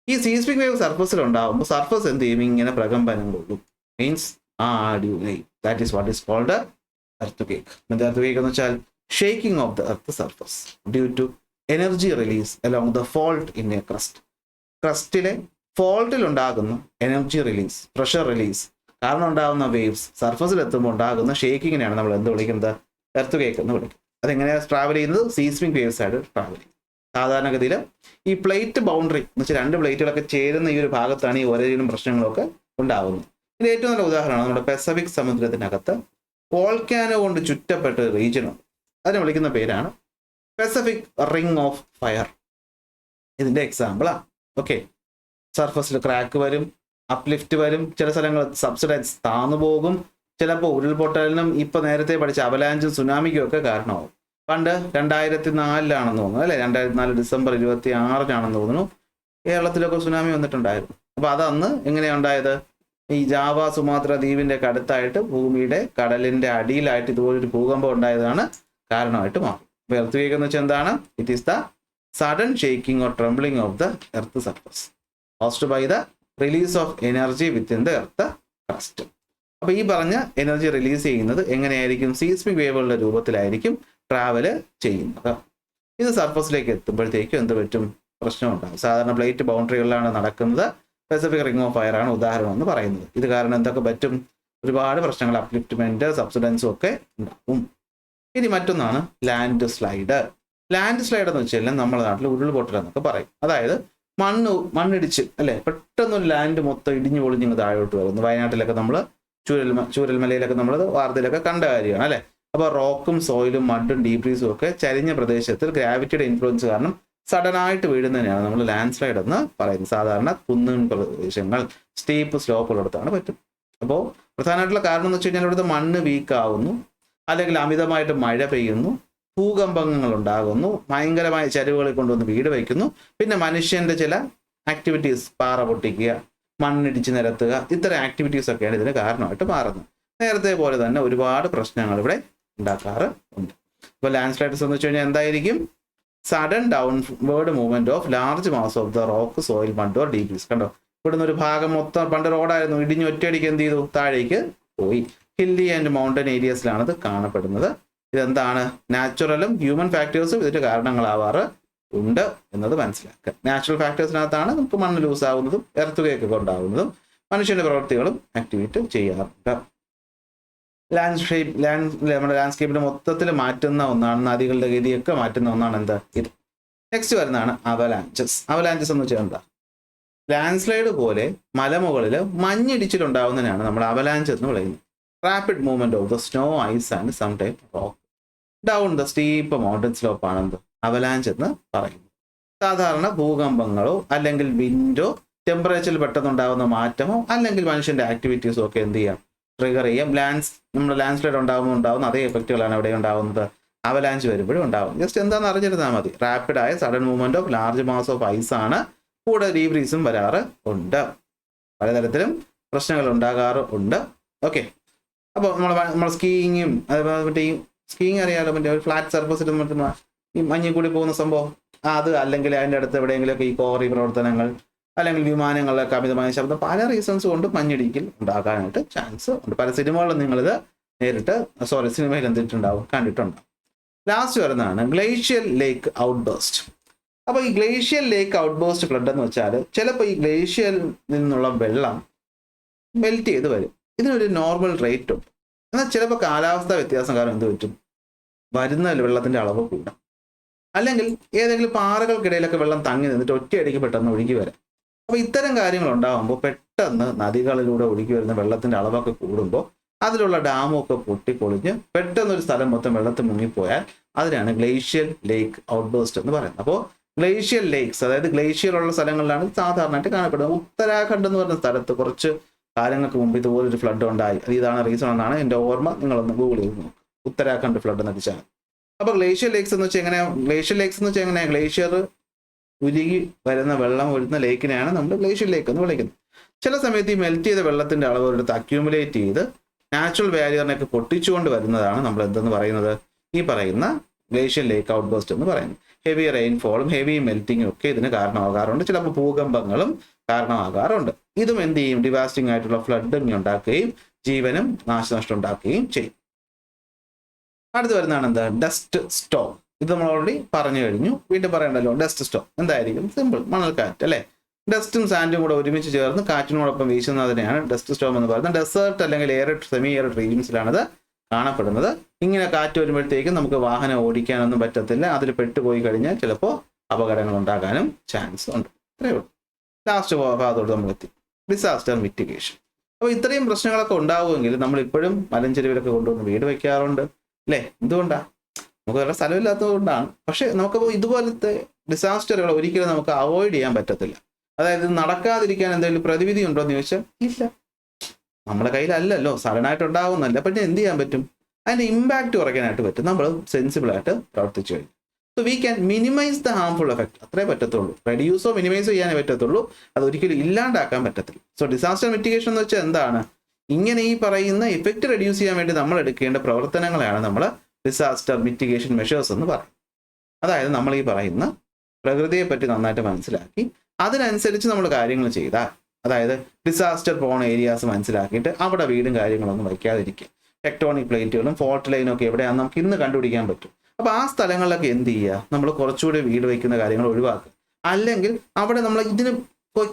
ഈ സീസ്മിക് വേവ് സർഫസിൽ ഉണ്ടാകുമ്പോൾ സർഫസ് എന്ത് ചെയ്യും? ഇങ്ങനെ പ്രകമ്പനം കൊള്ളും. Means that is what is called a earthquake. Earthquake എന്ന് വെച്ചാൽ shaking of the earth surface due to energy release along the fault in a crust. ക്രസ്റ്റിലെ ഫോൾട്ടിൽ ഉണ്ടാകുന്ന എനർജി റിലീസ്, പ്രഷർ റിലീസ് കാരണം ഉണ്ടാകുന്ന വേവ്സ് സർഫസിൽ എത്തുമ്പോൾ ഉണ്ടാകുന്ന ഷേക്കിങ്ങിനെയാണ് നമ്മൾ എന്ത് വിളിക്കുന്നത്? എർത്ത് എന്ന് വിളിക്കും. അതെങ്ങനെയാണ് ട്രാവൽ ചെയ്യുന്നത്? സീസ്മിക് വേവ്സ് ആയിട്ട് ട്രാവൽ ചെയ്യും. സാധാരണഗതിയിൽ ഈ പ്ലേറ്റ് ബൗണ്ടറി എന്ന് വെച്ചാൽ 2 പ്ലേറ്റുകളൊക്കെ ചേരുന്ന ഈ ഒരു ഭാഗത്താണ് ഈ ഓരോന്നും പ്രശ്നങ്ങളൊക്കെ ഉണ്ടാകുന്നത്. ഇത് ഏറ്റവും നല്ല ഉദാഹരണമാണ് നമ്മുടെ പസഫിക് സമുദ്രത്തിനകത്ത് വോൾക്കാനോ കൊണ്ട് ചുറ്റപ്പെട്ട റീജിയനുണ്ട്. അതിനെ വിളിക്കുന്ന പേരാണ് പസഫിക് റിംഗ് ഓഫ് ഫയർ. ഇതിന്റെ എക്സാമ്പിളാണ്. ഓക്കെ, സർഫസിൽ ക്രാക്ക് വരും, അപ്ലിഫ്റ്റ് വരും, ചില സ്ഥലങ്ങൾ സബ്സിഡൈസ് താന്നു പോകും, ചിലപ്പോൾ ഉരുൾപൊട്ടലിനും ഇപ്പൊ നേരത്തെ പഠിച്ച അവലാഞ്ചും സുനാമിക്കും ഒക്കെ കാരണമാകും. പണ്ട് 2004 തോന്നുന്നു, അല്ലെ? 2004 ഡിസംബർ 26 തോന്നുന്നു കേരളത്തിലൊക്കെ സുനാമി വന്നിട്ടുണ്ടായിരുന്നു. അപ്പൊ അതന്ന് എങ്ങനെയാണ് ഉണ്ടായത്? ഈ ജാവ സുമാത്ര ദ്വീപിന്റെ അടുത്തായിട്ട് ഭൂമിയുടെ കടലിന്റെ അടിയിലായിട്ട് ഇതുപോലൊരു ഭൂകമ്പം ഉണ്ടായതാണ് കാരണമായിട്ട് മാറും. അപ്പൊ എർത്ത് ക്വേക്ക് എന്ന് വെച്ചാൽ എന്താണ്? It is the sudden shaking or trembling of the earth surface caused by the release of energy within the earth crust. അപ്പൊ ഈ പറഞ്ഞ എനർജി റിലീസ് ചെയ്യുന്നത് എങ്ങനെയായിരിക്കും? സീസ്മിക് വേവുകളുടെ രൂപത്തിലായിരിക്കും ട്രാവല് ചെയ്യുന്നത്. ഇത് സർഫസിലേക്ക് എത്തുമ്പോഴത്തേക്കും എന്ത് പറ്റും? പ്രശ്നം ഉണ്ടാകും. സാധാരണ പ്ലേറ്റ് ബൗണ്ടറികളിലാണ് നടക്കുന്നത്. പസഫിക് റിംഗ് ഓഫ് ഫയർ ആണ് ഉദാഹരണം എന്ന് പറയുന്നത്. ഇത് കാരണം എന്തൊക്കെ പറ്റും? ഒരുപാട് പ്രശ്നങ്ങൾ, അപ്ലിഫ്റ്റ്മെന്റ്, സബ്സിഡൻസും ഒക്കെ ഉണ്ടാവും. ഇനി മറ്റൊന്നാണ് ലാൻഡ് സ്ലൈഡ്. ലാൻഡ് സ്ലൈഡ് എന്ന് വെച്ചാൽ നമ്മുടെ നാട്ടിൽ ഉരുൾപൊട്ടൽ എന്നൊക്കെ പറയും. അതായത് മണ്ണിടിച്ച്, അല്ലെ, പെട്ടെന്നൊരു ലാൻഡ് മൊത്തം ഇടിഞ്ഞു പൊളിഞ്ഞ് താഴോട്ട് വരുന്നു. വയനാട്ടിലൊക്കെ നമ്മൾ ചൂരൽമലയിലൊക്കെ നമ്മൾ വാർത്തയിലൊക്കെ കണ്ട കാര്യമാണ്, അല്ലെ? അപ്പോൾ റോക്കും സോയിലും മഡും ഡീബ്രീസും ഒക്കെ ചരിഞ്ഞ പ്രദേശത്തിൽ ഗ്രാവിറ്റിയുടെ ഇൻഫ്ലുവൻസ് കാരണം സഡനായിട്ട് വീഴുന്നതിനെയാണ് നമ്മൾ ലാൻഡ് സ്ലൈഡ് എന്ന് പറയുന്നത്. സാധാരണ കുന്നിൻ പ്രദേശങ്ങൾ, സ്റ്റീപ്പ് സ്ലോപ്പുള്ളിടത്താണ് പറ്റും. അപ്പോൾ പ്രധാനമായിട്ടുള്ള കാരണം എന്ന് വെച്ച് കഴിഞ്ഞാൽ ഇവിടുത്തെ മണ്ണ് വീക്കാവുന്നു, അല്ലെങ്കിൽ അമിതമായിട്ട് മഴ പെയ്യുന്നു, ഭൂകമ്പങ്ങൾ ഉണ്ടാകുന്നു, ഭയങ്കരമായ ചരിവുകളിൽ കൊണ്ടുവന്ന് വീട് വയ്ക്കുന്നു, പിന്നെ മനുഷ്യന്റെ ചില ആക്ടിവിറ്റീസ്, പാറ പൊട്ടിക്കുക, മണ്ണിടിച്ച് നിരത്തുക, ഇത്തരം ആക്ടിവിറ്റീസ് ഒക്കെയാണ് ഇതിന് കാരണമായിട്ട് മാറുന്നത്. നേരത്തെ പോലെ തന്നെ ഒരുപാട് പ്രശ്നങ്ങൾ ഇവിടെ ഉണ്ടാക്കാറ് ഉണ്ട്. അപ്പോൾ ലാൻഡ് സ്ലൈഡ്സ് എന്ന് വെച്ച് കഴിഞ്ഞാൽ എന്തായിരിക്കും? Sudden downward movement of large mass of the rock, soil, mud or debris. കണ്ടോ, ഇവിടുന്ന് ഒരു ഭാഗം മൊത്തം പണ്ട് റോഡായിരുന്നു, ഇടിഞ്ഞ് ഒറ്റയടിക്ക് എന്ത് ചെയ്തു? താഴേക്ക് പോയി. ഹില്ലി ആൻഡ് മൗണ്ടൻ ഏരിയസിലാണ് ഇത് കാണപ്പെടുന്നത്. ഇതെന്താണ്? നാച്ചുറലും ഹ്യൂമൻ ഫാക്ടേഴ്സും ഇതിന്റെ കാരണങ്ങളാവാറ് ഉണ്ട് എന്നത് മനസ്സിലാക്കുക. നാച്ചുറൽ ഫാക്ടേഴ്സിനകത്താണ് നമുക്ക് മണ്ണ് ലൂസ് ആവുന്നതും എർത്ത് ക്വേക്ക് ഒക്കെ ഉണ്ടാവുന്നതും മനുഷ്യന്റെ പ്രവൃത്തികളും ആക്ടിവേറ്റ് ചെയ്യാറുണ്ട്. നമ്മുടെ ലാൻഡ്സ്കേപ്പിന്റെ മൊത്തത്തിൽ മാറ്റുന്ന ഒന്നാണ്, നദികളുടെ ഗതിയൊക്കെ മാറ്റുന്ന ഒന്നാണ് എന്ത് ഇത്. നെക്സ്റ്റ് വരുന്നതാണ് അവലാഞ്ചസ്. അവലാഞ്ചസ് എന്ന് വെച്ചാൽ എന്താ? ലാൻഡ്സ്ലൈഡ് പോലെ മലമുകളിൽ മഞ്ഞിടിച്ചിലുണ്ടാവുന്നതിനാണ് നമ്മൾ അവലാഞ്ച് എന്ന് പറയുന്നത്. Rapid movement of the snow, ice and some type rock down the steep mountain slope ആണ് എന്ത് അവലാഞ്ച് എന്ന് പറയുന്നത്. സാധാരണ ഭൂകമ്പങ്ങളോ അല്ലെങ്കിൽ വിൻഡോ, ടെമ്പറേച്ചറിൽ പെട്ടെന്നുണ്ടാകുന്ന മാറ്റമോ അല്ലെങ്കിൽ മനുഷ്യന്റെ ആക്ടിവിറ്റീസോ ഒക്കെ എന്ത് ചെയ്യാം, ട്രിഗർ ചെയ്യാം. നമ്മുടെ ലാൻഡ്സ്ലൈഡ് ഉണ്ടാകുന്ന അതേ എഫക്റ്റുകളാണ് എവിടെ ഉണ്ടാകുന്നത്, അവലാഞ്ച് വരുമ്പോഴും ഉണ്ടാകും. ജസ്റ്റ് എന്താണെന്ന് അറിഞ്ഞിരുന്നാൽ മതി. റാപ്പിഡായ sudden movement of large mass of ice ആണ്. കൂടെ ഡീബ്രീസും വരാറ് ഉണ്ട്. പലതരത്തിലും പ്രശ്നങ്ങൾ ഉണ്ടാകാറുണ്ട്. ഓക്കെ, അപ്പോൾ നമ്മൾ സ്കീയിങ്ങും അതേപോലെ മറ്റേ ഈ സ്കീയിങ് അറിയാലോ, മറ്റേ ഒരു ഫ്ലാറ്റ് സർഫസിൽ മറ്റുന്ന ഈ മഞ്ഞിൽ കൂടി പോകുന്ന സംഭവം അത്, അല്ലെങ്കിൽ അതിൻ്റെ അടുത്ത് എവിടെയെങ്കിലുമൊക്കെ ഈ കോറി പ്രവർത്തനങ്ങൾ അല്ലെങ്കിൽ വിമാനങ്ങളിലൊക്കെ അമിതമായ ശബ്ദം, പല റീസൺസ് കൊണ്ട് മഞ്ഞിടിക്കൽ ഉണ്ടാകാനായിട്ട് ചാൻസ് ഉണ്ട്. പല സിനിമകളിലും നിങ്ങളിത് സിനിമയിൽ എന്തിട്ടുണ്ടാവും, കണ്ടിട്ടുണ്ടാവും. ലാസ്റ്റ് വരുന്നതാണ് ഗ്ലേഷ്യൽ ലേക്ക് ഔട്ട്ബേസ്റ്റ്. അപ്പോൾ ഈ ഗ്ലേഷ്യൽ ലേക്ക് ഔട്ട്ബേസ്റ്റ് ഫ്ലഡ് എന്ന് വെച്ചാൽ ചിലപ്പോൾ ഈ ഗ്ലേഷ്യൽ നിന്നുള്ള വെള്ളം മെൽറ്റ് ചെയ്ത് വരും. ഇതിനൊരു നോർമൽ റേറ്റ് ഉണ്ട്. എന്നാൽ ചിലപ്പോൾ കാലാവസ്ഥാ വ്യത്യാസം കാരണം എന്ത് പറ്റും, വരുന്ന വെള്ളത്തിൻ്റെ അളവ് കൂടും. അല്ലെങ്കിൽ ഏതെങ്കിലും പാറകൾക്കിടയിലൊക്കെ വെള്ളം തങ്ങി നിന്നിട്ട് ഒറ്റയടിക്ക് പെട്ടെന്ന് ഒഴുകി വരാം. അപ്പോൾ ഇത്തരം കാര്യങ്ങൾ ഉണ്ടാകുമ്പോൾ പെട്ടെന്ന് നദികളിലൂടെ ഒഴുകി വരുന്ന വെള്ളത്തിൻ്റെ അളവൊക്കെ കൂടുമ്പോൾ അതിലുള്ള ഡാമൊക്കെ പൊട്ടിപ്പൊളിഞ്ഞ് പെട്ടെന്ന് ഒരു സ്ഥലം മൊത്തം വെള്ളത്തിൽ മുങ്ങിപ്പോയാൽ അതിനാണ് ഗ്ലേഷ്യൽ ലേക്ക് ഔട്ട്ബേസ്റ്റ് എന്ന് പറയുന്നത്. അപ്പോൾ ഗ്ലേഷ്യൽ ലേക്സ്, അതായത് ഗ്ലേഷ്യർ ഉള്ള സ്ഥലങ്ങളിലാണ് സാധാരണയായിട്ട് കാണപ്പെടുന്നത്. ഉത്തരാഖണ്ഡ് എന്ന് പറയുന്ന സ്ഥലത്ത് കുറച്ച് കാലങ്ങൾക്ക് മുമ്പ് ഇതുപോലൊരു ഫ്ലഡ് ഉണ്ടായി. ഇതാണ് റീസൺ എന്നാണ് എൻ്റെ ഓർമ്മ. നിങ്ങളൊന്ന് ഗൂഗിൾ ചെയ്ത് നോക്കുക, ഉത്തരാഖണ്ഡ് ഫ്ലഡ് എന്ന് അടിച്ചാൽ. അപ്പോൾ ഗ്ലേഷ്യൽ ലേക്സ് എന്ന് വെച്ചാൽ എങ്ങനെയാണ്, ഗ്ലേഷ്യർ ഉരുകി വരുന്ന വെള്ളം വരുന്ന ലേക്കിനെയാണ് നമ്മൾ ഗ്ലേഷ്യൽ ലേക്ക് എന്ന് വിളിക്കുന്നത്. ചില സമയത്ത് ഈ മെൽറ്റ് ചെയ്ത വെള്ളത്തിന്റെ അളവ് ഒരിടത്ത് അക്യൂമുലേറ്റ് ചെയ്ത് നാച്ചുറൽ ബാരിയറിനൊക്കെ പൊട്ടിച്ചുകൊണ്ട് വരുന്നതാണ് നമ്മൾ എന്തെന്ന് പറയുന്നത്, ഈ പറയുന്ന ഗ്ലേഷ്യൽ ലേക്ക് ഔട്ട്ബേസ്റ്റ് എന്ന് പറയുന്നത്. ഹെവി റെയിൻഫോളും ഹെവി മെൽറ്റിങ്ങും ഒക്കെ ഇതിന് കാരണമാകാറുണ്ട്. ചിലപ്പോൾ ഭൂകമ്പങ്ങളും കാരണമാകാറുണ്ട്. ഇതും എന്ത് ചെയ്യും, ഡിവാസ്റ്റിംഗ് ആയിട്ടുള്ള ഫ്ലഡിങ് ഉണ്ടാക്കുകയും ജീവനും നാശനഷ്ടം ഉണ്ടാക്കുകയും ചെയ്യും. അടുത്ത് വരുന്നതാണ് എന്താ, ഡസ്റ്റ് സ്റ്റോം. ഇത് നമ്മൾ ഓൾറെഡി പറഞ്ഞു കഴിഞ്ഞു, വീണ്ടും പറയണ്ടല്ലോ. ഡസ്റ്റ് സ്റ്റോം എന്തായിരിക്കും, സിമ്പിൾ, മണൽക്കാറ്റ് അല്ലേ. ഡസ്റ്റും സാൻഡും കൂടെ ഒരുമിച്ച് ചേർന്ന് കാറ്റിനോടൊപ്പം വീശുന്നതിനെയാണ് ഡസ്റ്റ് സ്റ്റോം എന്ന് പറയുന്നത്. ഡെസേർട്ട് അല്ലെങ്കിൽ സെമി എയറിഡ് റീജിയൻസിലാണിത് കാണപ്പെടുന്നത്. ഇങ്ങനെ കാറ്റ് വരുമ്പോഴത്തേക്കും നമുക്ക് വാഹനം ഓടിക്കാനൊന്നും പറ്റത്തില്ല. അതിൽ പെട്ടുപോയി കഴിഞ്ഞാൽ ചിലപ്പോൾ അപകടങ്ങൾ ഉണ്ടാകാനും ചാൻസ് ഉണ്ട്. ഇത്രയേ ഉള്ളൂ. ലാസ്റ്റ് ഭാഗത്തോട് നമ്മൾ എത്തി, ഡിസാസ്റ്റർ മിറ്റിഗേഷൻ. അപ്പോൾ ഇത്രയും പ്രശ്നങ്ങളൊക്കെ ഉണ്ടാവുമെങ്കിൽ നമ്മൾ ഇപ്പോഴും മലഞ്ചെരുവിലൊക്കെ കൊണ്ടുവന്ന് വീട് വയ്ക്കാറുണ്ട് അല്ലേ. എന്തുകൊണ്ടാണ്? നമുക്ക് വേറെ സ്ഥലമില്ലാത്തത് കൊണ്ടാണ്. പക്ഷെ നമുക്കപ്പോൾ ഇതുപോലത്തെ ഡിസാസ്റ്ററുകൾ ഒരിക്കലും നമുക്ക് അവോയ്ഡ് ചെയ്യാൻ പറ്റത്തില്ല. അതായത് നടക്കാതിരിക്കാൻ എന്തെങ്കിലും പ്രതിവിധി ഉണ്ടോ എന്ന് ചോദിച്ചാൽ ഇല്ല, നമ്മുടെ കയ്യിലല്ലല്ലോ, സഡനായിട്ട് ഉണ്ടാവുന്നല്ല. അപ്പം എന്ത് ചെയ്യാൻ പറ്റും, അതിൻ്റെ ഇമ്പാക്റ്റ് കുറയ്ക്കാനായിട്ട് പറ്റും. നമ്മൾ സെൻസിബിളായിട്ട് പ്രവർത്തിച്ചു കഴിഞ്ഞു. So we can minimize the harmful effect, അത്രേ പറ്റത്തുള്ളൂ. റെഡ്യൂസോ മിനിമൈസോ ചെയ്യാനേ പറ്റത്തുള്ളൂ, അത് ഒരിക്കലും ഇല്ലാണ്ടാക്കാൻ പറ്റത്തില്ല. സോ ഡിസാസ്റ്റർ മിറ്റിഗേഷൻ എന്ന് വെച്ചാൽ എന്താണ്, ഇങ്ങനെ ഈ പറയുന്ന ഇഫക്റ്റ് റെഡ്യൂസ് ചെയ്യാൻ വേണ്ടി നമ്മൾ എടുക്കേണ്ട പ്രവർത്തനങ്ങളെയാണ് നമ്മൾ ഡിസാസ്റ്റർ മിറ്റിഗേഷൻ മെഷേഴ്സ് എന്ന് പറയും. അതായത് നമ്മൾ ഈ പറയുന്ന പ്രകൃതിയെ പറ്റി നന്നായിട്ട് മനസ്സിലാക്കി അതിനനുസരിച്ച് നമ്മൾ കാര്യങ്ങൾ ചെയ്താൽ, അതായത് ഡിസാസ്റ്റർ പ്രോൺ ഏരിയാസ് മനസ്സിലാക്കിയിട്ട് അവിടെ വീടും കാര്യങ്ങളൊന്നും വയ്ക്കാതിരിക്കുക. ടെക്ടോണിക് പ്ലേറ്റുകളും ഫോൾട്ട് ലൈനും ഒക്കെ എവിടെയാണെന്ന് നമുക്ക് ഇന്ന് കണ്ടുപിടിക്കാൻ പറ്റും. അപ്പോൾ ആ സ്ഥലങ്ങളിലൊക്കെ എന്ത് ചെയ്യുക, നമ്മൾ കുറച്ചുകൂടി വീട് വയ്ക്കുന്ന കാര്യങ്ങൾ ഒഴിവാക്കുക. അല്ലെങ്കിൽ അവിടെ നമ്മൾ ഇതിന്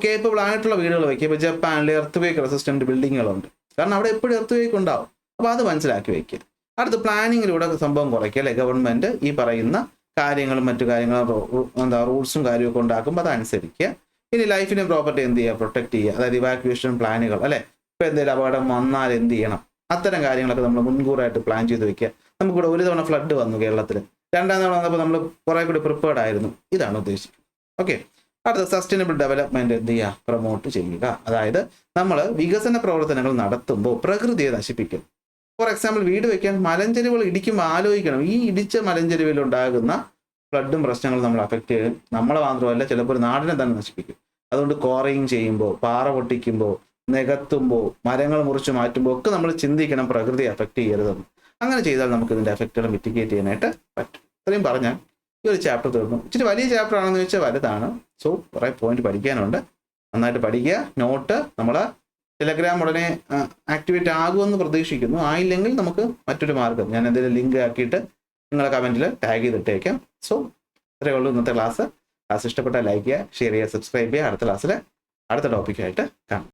കേപ്പബിൾ ആയിട്ടുള്ള വീടുകൾ വയ്ക്കുക. ഇപ്പോൾ ജപ്പാനിൽ എർത്ത് റെസിസ്റ്റന്റ് ബിൽഡിങ്ങുകളുണ്ട്, കാരണം അവിടെ എപ്പോഴും എർത്ത് ഉണ്ടാവും. അപ്പോൾ അത് മനസ്സിലാക്കി വയ്ക്കുക. അടുത്ത് പ്ലാനിങ്ങിലൂടെ സംഭവം കുറയ്ക്കുക അല്ലെ. ഗവൺമെന്റ് ഈ പറയുന്ന കാര്യങ്ങളും മറ്റു കാര്യങ്ങളും റൂൾസും കാര്യമൊക്കെ ഉണ്ടാക്കുമ്പോൾ അതനുസരിക്കുക. ഇനി ലൈഫിനും പ്രോപ്പർട്ടി എന്ത് ചെയ്യുക, പ്രൊട്ടക്ട് ചെയ്യുക. അതായത് ഇവാക്യുവേഷൻ പ്ലാനുകൾ അല്ലെ. ഇപ്പോൾ എന്തെങ്കിലും അപകടം വന്നാൽ എന്ത് ചെയ്യണം, അത്തരം കാര്യങ്ങളൊക്കെ നമ്മൾ മുൻകൂറായിട്ട് പ്ലാൻ ചെയ്ത് വെക്കുക. നമുക്കിവിടെ ഒരു തവണ ഫ്ലഡ് വന്നു കേരളത്തിൽ, രണ്ടാം തവണ വന്നപ്പോൾ നമ്മൾ കുറെ കൂടി പ്രിപ്പയർഡ് ആയിരുന്നു. ഇതാണ് ഉദ്ദേശിക്കുന്നത്. ഓക്കെ. അടുത്ത സസ്റ്റൈനബിൾ ഡെവലപ്മെന്റ് എന്ത് ചെയ്യുക, പ്രൊമോട്ട് ചെയ്യുക. അതായത് നമ്മൾ വികസന പ്രവർത്തനങ്ങൾ നടത്തുമ്പോൾ പ്രകൃതിയെ നശിപ്പിക്കും. ഫോർ എക്സാമ്പിൾ, വീട് വയ്ക്കാൻ മലഞ്ചെരുവുകൾ ഇടിക്കുമ്പോൾ ആലോചിക്കണം, ഈ ഇടിച്ച മലഞ്ചെരുവിൽ ഉണ്ടാകുന്ന ഫ്ലഡും പ്രശ്നങ്ങളും നമ്മൾ അഫക്റ്റ് ചെയ്യും. നമ്മളെ മാത്രമല്ല, ചിലപ്പോൾ ഒരു നാടിനെ തന്നെ നശിപ്പിക്കും. അതുകൊണ്ട് കോറിങ് ചെയ്യുമ്പോൾ, പാറ പൊട്ടിക്കുമ്പോൾ, നികത്തുമ്പോൾ, മരങ്ങൾ മുറിച്ച് മാറ്റുമ്പോൾ ഒക്കെ നമ്മൾ ചിന്തിക്കണം പ്രകൃതിയെ അഫക്റ്റ് ചെയ്യരുതെന്ന്. അങ്ങനെ ചെയ്താൽ നമുക്ക് ഇതിൻ്റെ എഫക്റ്റുകൾ മിറ്റിഗേറ്റ് ചെയ്യാനായിട്ട് പറ്റും. ഇത്രയും പറഞ്ഞാൽ ഈ ഒരു ചാപ്റ്റർ തീർന്നു. ഇച്ചിരി വലിയ ചാപ്റ്റർ ആണെന്ന് ചോദിച്ചാൽ വലുതാണ്. സോ കുറേ പോയിന്റ് പഠിക്കാനുണ്ട്. നന്നായിട്ട് പഠിക്കുക. നോട്ട് നമ്മൾ ടെലഗ്രാം ഉടനെ ആക്ടിവേറ്റ് ആകുമെന്ന് പ്രതീക്ഷിക്കുന്നു. ആയില്ലെങ്കിൽ നമുക്ക് മറ്റൊരു മാർഗം ഞാൻ എന്തെങ്കിലും ലിങ്ക് ആക്കിയിട്ട് നിങ്ങളെ കമൻറ്റിൽ ടാഗ് ചെയ്തിട്ടേക്കാം. സോ ഇത്രയേ ഉള്ളൂ ഇന്നത്തെ ക്ലാസ്. ഇഷ്ടപ്പെട്ടാൽ ലൈക്ക് ചെയ്യുക, ഷെയർ ചെയ്യുക, സബ്സ്ക്രൈബ് ചെയ്യുക. അടുത്ത ക്ലാസ്സിൽ അടുത്ത ടോപ്പിക്കായിട്ട് കാണാം.